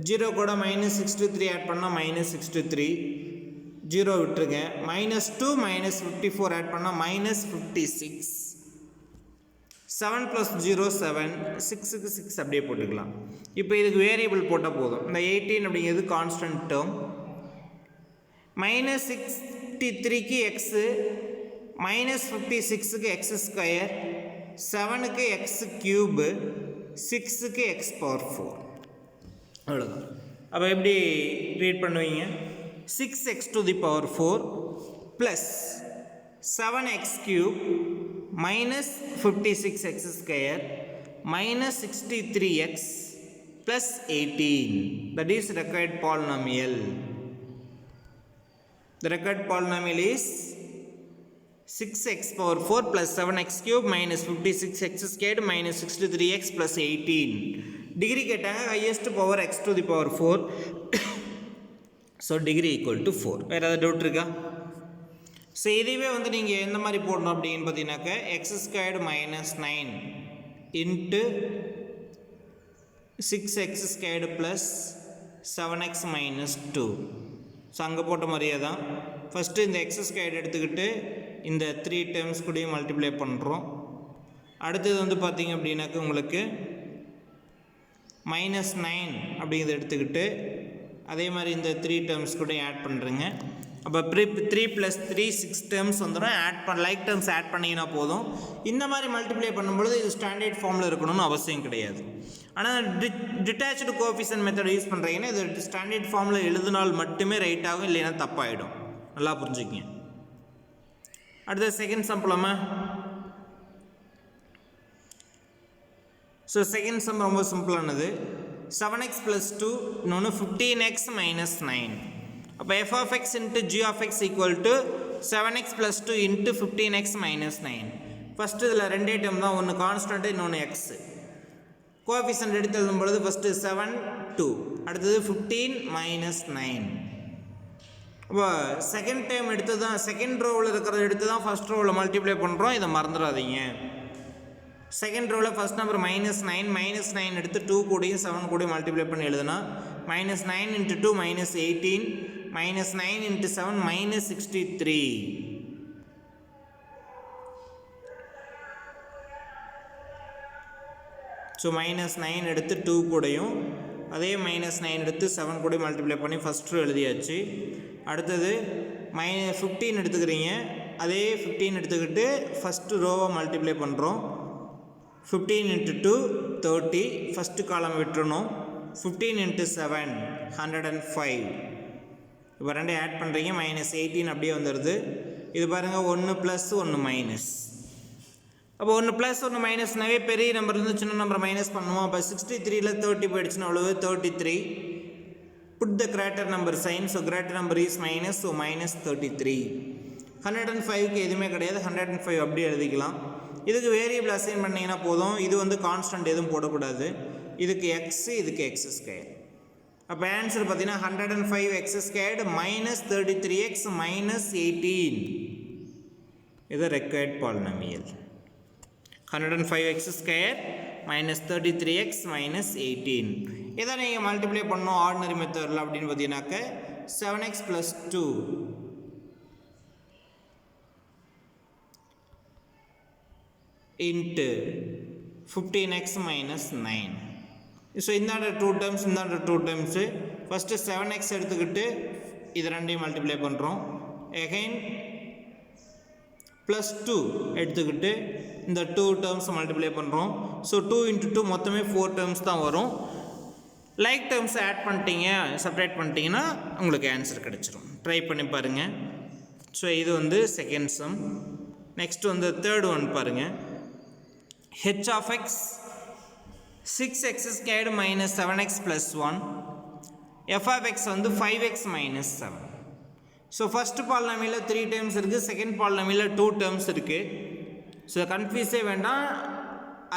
0 கூட -63 ஆட் பண்ணால் -63. 0 விட்டுருங்க. -2 -54 ஆட் பண்ணால் -56. 7 + 0 7. 6க்கு 6 அப்படியே போட்டுக்கலாம். இப்போ இதுக்கு வேரியபிள் போட்டால் போதும். இந்த 18 அப்படிங்கிறது கான்ஸ்டன்ட் டேர்ம். -63க்கு எக்ஸு, -56க்கு x², 7க்கு x³ 6க்கு x⁴. அவ்வளோதான். அப்போ எப்படி ரீட் பண்ணுவீங்க? 6x⁴ plus 7x³ -56x² -63x plus 18. That is required polynomial. The required polynomial is 6x⁴ plus 7x³ -56x² -63x plus 18. Degree கேட்டாங்க. Highest power x⁴. So degree equal to 4. வேறு ஏதாவது doubt இருக்கா? So இதுவே வந்து நீங்கள் எந்த மாதிரி போடணும் அப்படின்னு பார்த்தீங்கன்னாக்க x² -9 into 6x² plus 7x -2. So அங்கே போட்ட மாதிரியே தான். ஃபஸ்ட்டு இந்த x² எடுத்துக்கிட்டு இந்த 3 டேர்ம்ஸ் கூடயும் மல்டிப்ளை பண்ணுறோம். அடுத்தது வந்து பார்த்திங்க அப்படின்னாக்க உங்களுக்கு -9 அப்படிங்கிறத எடுத்துக்கிட்டு அதே மாதிரி இந்த 3 டேர்ம்ஸ் கூட ஆட் பண்ணுறேங்க. அப்போ 3 + 3 6 டேர்ம்ஸ் வந்துடும். லைக் டேர்ம்ஸ் ஆட் பண்ணிங்கன்னா போதும். இந்த மாதிரி மல்டிப்ளை பண்ணும்பொழுது இது ஸ்டாண்டர்ட் ஃபார்மில் இருக்கணும்னு அவசியம் கிடையாது. ஆனால் டிட்டாச்சு கோஎஃபிஷியன்ட் மெத்தட் யூஸ் பண்ணுறீங்கன்னா இது ஸ்டாண்டர்ட் ஃபார்மில் எழுதினால் மட்டுமே ரைட் ஆகும், இல்லைன்னா தப்பாகிடும். நல்லா புரிஞ்சுக்கிங்க. அடுத்த செகண்ட் சம் போலாமா? ஸோ செகண்ட் சம் ரொம்ப சிம்பிளானது. 7x + 2 இன்னொன்று 15x - 9. அப்போ f(x) into g(x) equal to 7x + 2 into 15x - 9. First இதில் ரெண்டே டேர்ம் தான், ஒன்று கான்ஸ்டன்ட்டு இன்னொன்று எக்ஸு. கோஎஃபிஷியன்ட் எடுத்து எழுதும் பொழுது ஃபஸ்ட்டு 7 2, அடுத்தது 15 - 9. இப்போ செகண்ட் டைம் எடுத்து தான், செகண்ட் ரோவில் இருக்கிறத எடுத்து தான் ஃபஸ்ட் ரோவில் மல்டிப்ளை பண்ணுறோம். இதை மறந்துடாதீங்க. செகண்ட் ரோவில் ஃபஸ்ட் நம்பர் -9 -9 எடுத்து 2 கூடையும் 7 கூடையும் மல்டிப்ளை பண்ணி எழுதுனா -9 × 2 -18 -9 × 7 -63. ஸோ -9 எடுத்து 2 கூடையும் அதே -9 எடுத்து 7 கூட மல்டிப்ளை பண்ணி ஃபஸ்ட் ரோ எழுதியாச்சு. அடுத்தது -15 எடுத்துக்கிறீங்க, அதே 15 எடுத்துக்கிட்டு ஃபஸ்ட்டு ரோவை மல்டிப்ளை பண்ணுறோம். 15 × 2 30, ஃபஸ்ட்டு காலம் விட்டுறணும். 15 × 7 105. இப்போ ரெண்டு ஆட் பண்ணுறீங்க, -18 அப்படியே வந்துடுது. இது பாருங்கள் 1 + 1 மைனஸ். அப்போ 1 + 1 மைனஸ்னாவே பெரிய நம்பர்லேருந்து சின்ன நம்பர் மைனஸ் பண்ணுவோம். அப்போ 63ல் 30 போயிடுச்சுன்னா அவ்வளவு 33. Put the greater number sign. So greater number is minus, so -33. 105க்கு எதுவுமே கிடையாது, 105 அப்படி எழுதிக்கலாம். இதுக்கு வேரியபிள் அசைன் பண்ணிங்கன்னா போதும். இது வந்து கான்ஸ்டன்ட் எதுவும் போடக்கூடாது. இதுக்கு எக்ஸ், இதுக்கு x². அப்போ ஆன்சர் பார்த்தீங்கன்னா 105x² -33x -18. இது ரெக்வயர்ட் பாலினாமியல். 105x² -33x -18. இதை நீங்கள் மல்டிப்ளை பண்ணணும் ஆர்டினரி மெத்தடில் அப்படின்னு பார்த்தீங்கன்னாக்க 7x + 2 × 15x -9. ஸோ இந்தாண்ட 2 டைம்ஸ், இந்தாண்ட 2 டைம்ஸு. ஃபஸ்ட்டு 7x எடுத்துக்கிட்டு இது ரெண்டையும் மல்டிப்ளை பண்ணுறோம். எகைன் +2 எடுத்துக்கிட்டு இந்த 2 டேர்ம்ஸ் மல்டிப்ளை பண்ணுறோம். ஸோ 2 × 2 மொத்தமே 4 டேர்ம்ஸ் தான் வரும். லைக் டேர்ம்ஸ் ஆட் பண்ணிட்டீங்க, செப்பரேட் பண்ணிட்டீங்கன்னா உங்களுக்கு ஆன்சர் கிடச்சிரும். ட்ரை பண்ணி பாருங்கள். ஸோ இது வந்து செகண்ட் சம். நெக்ஸ்ட் வந்து தேர்ட் ஒன் பாருங்கள். h of x 6x² -7x + 1. f of x வந்து 5x -7. ஸோ ஃபஸ்ட்டு பாலினாமியில் 3 டைம்ஸ் இருக்குது, செகண்ட் பாலினாமியில் 2 டேர்ம்ஸ் இருக்குது. ஸோ கன்ஃபியூஸே வேண்டாம்.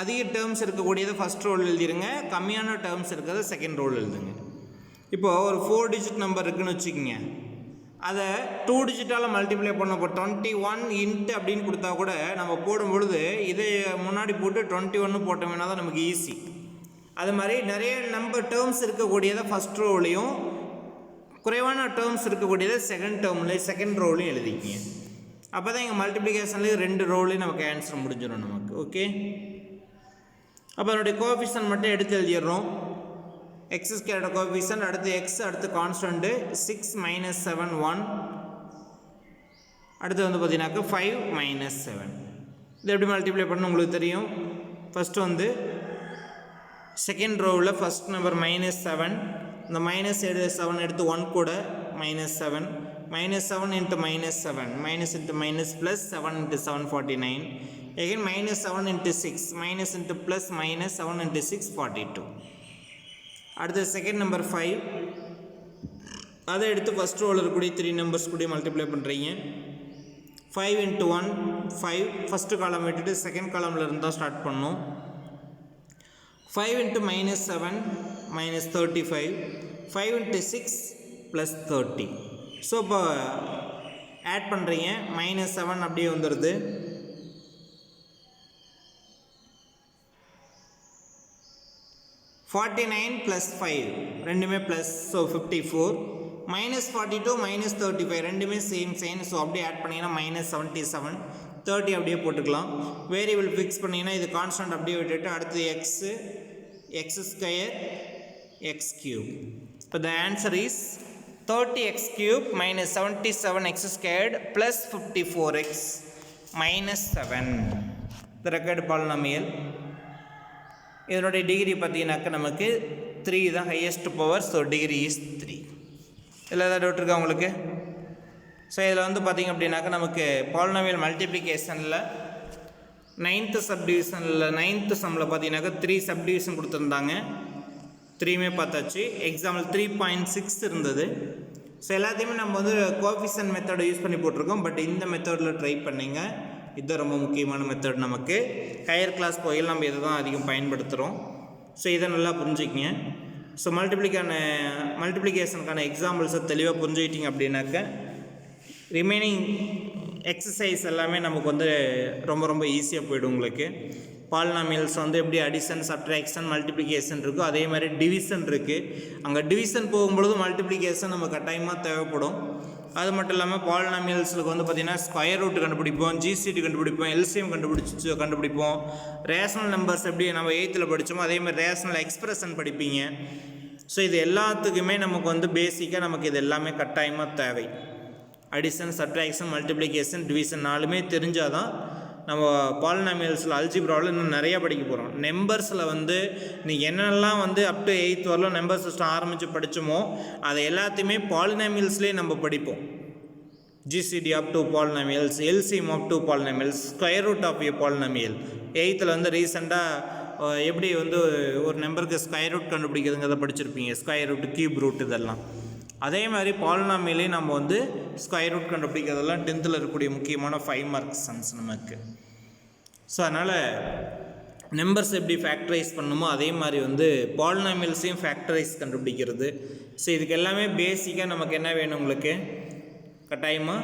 அதிக டேர்ம்ஸ் இருக்கக்கூடியதை ஃபஸ்ட் ரோல் எழுதிடுங்க, கம்மியான டேர்ம்ஸ் இருக்கிறத செகண்ட் ரோல் எழுதுங்க. இப்போது ஒரு 4 டிஜிட் நம்பர் இருக்குதுன்னு வச்சுக்கோங்க. அதை 2 டிஜிட்டால் மல்டிப்ளை பண்ண. இப்போ 21 × அப்படின்னு கொடுத்தா கூட நம்ம போடும்பொழுது இதை முன்னாடி போட்டு 21 போட்டோம்னா தான் நமக்கு ஈஸி. அது மாதிரி நிறைய நம்பர் டேர்ம்ஸ் இருக்கக்கூடியதை ஃபஸ்ட் ரோலையும், குறைவான டேர்ம்ஸ் இருக்கக்கூடியதை செகண்ட் ரோலையும் எழுதிக்கிங்க. அப்போ தான் எங்கள் மல்டிப்ளிகேஷன்லேயும் 2 ரோலையும் நமக்கு ஆன்சர் முடிஞ்சிடும் நமக்கு. ஓகே, அப்போ அதனுடைய கோஎஃபிஷியன்ட் மட்டும் எடுத்து எழுதிடுறோம். x² கோஎஃபிஷியன்ட், அடுத்து x, அடுத்து கான்ஸ்டன்ட்டு 6 -7 1, அடுத்து வந்து பார்த்தீங்கன்னாக்கா 5 -7. இது எப்படி மல்டிப்ளை பண்ணணும் உங்களுக்கு தெரியும். ஃபஸ்ட்டு வந்து செகண்ட் ரோவில் ஃபஸ்ட் நம்பர் -7, இந்த -7 எடுத்து 1 கூட -7, -7 × -7, -× +7 × 7 49, again -7 × 6, -+ -7 × 6 42. அடுத்து செகண்ட் நம்பர் 5, அதை எடுத்து ஃபஸ்ட் ரோவில் இருக்கக்கூடிய 3 நம்பர்ஸ் கூட மல்டிப்ளை பண்ணுறீங்க. 5 × 1 5, ஃபஸ்ட்டு காலம் விட்டுட்டு செகண்ட் காலமில் இருந்தால் ஸ்டார்ட் பண்ணோம். 5 × -7 -35, 5 × 6 +30. ஸோ இப்போ ஆட் பண்ணுறீங்க, -7 அப்படியே வந்துடுது. -49 + 5 ரெண்டுமே ப்ளஸ், ஸோ 54. -42 -35 ரெண்டுமே சேம் சைன். ஸோ அப்படியே ஆட் பண்ணிங்கன்னா -77, 30 அப்படியே போட்டுக்கலாம். வேரியபிள் ஃபிக்ஸ் பண்ணிங்கன்னா இது கான்ஸ்டன்ட் அப்படியே விட்டுட்டு அடுத்து x2 x3. இப்போ the answer is 30x³ -77x² + 54x -7. The record polynomial. இதனுடைய டிகிரி பார்த்தீங்கன்னாக்கா நமக்கு 3 தான் highest power. So degree is 3. இதில் ஏதாவது டவுட் இருக்கா உங்களுக்கு? ஸோ இதில் வந்து பார்த்திங்க அப்படின்னாக்கா நமக்கு பாலினாமியல் மல்டிப்ளிகேஷனில் 9th சப்டிவிஷனில் 9th சம்மில் பார்த்தீங்கன்னாக்கா 3 சப்டிவிஷன் கொடுத்துருந்தாங்க. 3மே பார்த்தாச்சு. எக்ஸாம்பிள் 3.6 இருந்தது. ஸோ எல்லாத்தையுமே நம்ம வந்து கோஎஃபிஷியன்ட் மெத்தடை யூஸ் பண்ணி போட்டிருக்கோம். பட் இந்த மெத்தடில் ட்ரை பண்ணிங்க. இதுதான் ரொம்ப முக்கியமான மெத்தட். நமக்கு ஹையர் கிளாஸ் போயில் நம்ம இதை தான் அதிகம் பயன்படுத்துகிறோம். ஸோ இதை நல்லா புரிஞ்சுக்கிங்க. ஸோ மல்டிப்ளிகேஷனுக்கான எக்ஸாம்பிள்ஸை தெளிவாக புரிஞ்சுக்கிட்டிங்க அப்படின்னாக்க ரிமைனிங் எக்ஸசைஸ் எல்லாமே நமக்கு வந்து ரொம்ப ரொம்ப ஈஸியாக போய்டும் உங்களுக்கு. பாலினாமியல்ஸ் வந்து எப்படி அடிஷன், சப்ட்ராக்ஷன், மல்டிப்ளிகேஷன் இருக்கோ அதே மாதிரி டிவிஷன் இருக்குது. அங்கே டிவிஷன் போகும்பொழுது மல்டிப்ளிகேஷன் நம்ம கட்டாயமாக தேவைப்படும். அது மட்டும் இல்லாமல் பாலினாமியல்ஸுக்கு வந்து பார்த்திங்கன்னா ஸ்கொயர் ரூட் கண்டுபிடிப்போம், ஜிசிடி கண்டுபிடிப்போம், எல்சிஎம் கண்டுபிடிப்போம். ரேஷனல் நம்பர்ஸ் எப்படி நம்ம 8th படித்தோமோ அதே மாதிரி ரேஷனல் எக்ஸ்பிரஷன் படிப்பீங்க. ஸோ இது எல்லாத்துக்குமே நமக்கு வந்து பேசிக்காக நமக்கு இது எல்லாமே கட்டாயமாக தேவை. அடிஷன், சப்ட்ராக்ஷன், மல்டிப்ளிகேஷன், டிவிஷன் 4மே தெரிஞ்சால் தான் நம்ம பாலினாமியல்ஸில் அல்ஜிப்ராவில் இன்னும் நிறையா படிக்க போகிறோம். நம்பர்ஸில் வந்து நீங்கள் என்னென்னலாம் வந்து அப் டு 8th வரலாம் நம்பர் சிஸ்டம் ஆரம்பித்து படித்தோமோ அதை எல்லாத்தையுமே பாலினாமியல்ஸ்லேயே நம்ம படிப்போம். GCD up to polynomials, LCM up to polynomials, square root of a polynomial. 8th வந்து ரீசெண்டாக எப்படி வந்து ஒரு நம்பருக்கு ஸ்கொயர் ரூட் கண்டுபிடிக்கிறதுங்கிறத படிச்சிருப்பீங்க, ஸ்கொயர் ரூட், கியூப் ரூட் இதெல்லாம். அதே மாதிரி பாலினாமியலே நம்ம வந்து ஸ்கொயர் ரூட் கண்டுபிடிக்கிறதெல்லாம் 10th இருக்கக்கூடிய முக்கியமான 5 மார்க் சம்ஸ் நமக்கு. ஸோ அதனால் நம்பர்ஸ் எப்படி ஃபேக்டரைஸ் பண்ணணுமோ அதே மாதிரி வந்து பாலினாமியல்ஸையும் ஃபேக்டரைஸ் கண்டுபிடிக்கிறது. ஸோ இதுக்கு எல்லாமே பேசிக்காக நமக்கு என்ன வேணும், உங்களுக்கு கட்டாயமாக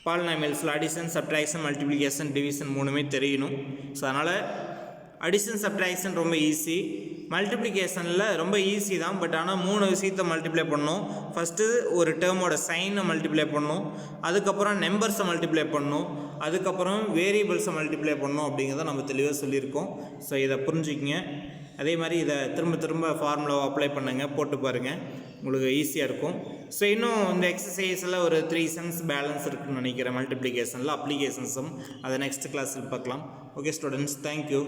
பாலினாமியல்ஸில் அடிஷன், சப்ட்ராக்ஷன், மல்டிப்ளிகேஷன், டிவிஷன் 3மே தெரியணும். ஸோ அதனால் அடிஷன், சப்ட்ராக்ஷன் ரொம்ப ஈஸி, மல்டிப்ளிகேஷனில் ரொம்ப ஈஸி தான். பட் ஆனால் 3 விஷயத்தை மல்டிப்ளை பண்ணணும். ஃபஸ்ட்டு ஒரு டேர்மோட சைனை மல்டிப்ளை பண்ணணும், அதுக்கப்புறம் நம்பர்ஸை மல்டிப்ளை பண்ணணும், அதுக்கப்புறம் வேரியபிள்ஸை மல்டிப்ளை பண்ணணும் அப்படிங்கிறத நம்ம தெளிவாக சொல்லியிருக்கோம். ஸோ இதை புரிஞ்சுக்கிங்க. அதே மாதிரி இதை திரும்ப ஃபார்முலாவை அப்ளை பண்ணுங்கள், போட்டு பாருங்கள், உங்களுக்கு ஈஸியாக இருக்கும். ஸோ இன்னும் இந்த எக்ஸசைஸில் ஒரு 3 சம்ஸ் பேலன்ஸ் இருக்குதுன்னு நினைக்கிறேன் மல்டிப்ளிகேஷனில். அப்ளிகேஷன்ஸும் அதை நெக்ஸ்ட் கிளாஸில் பார்க்கலாம். Okay students, thank you.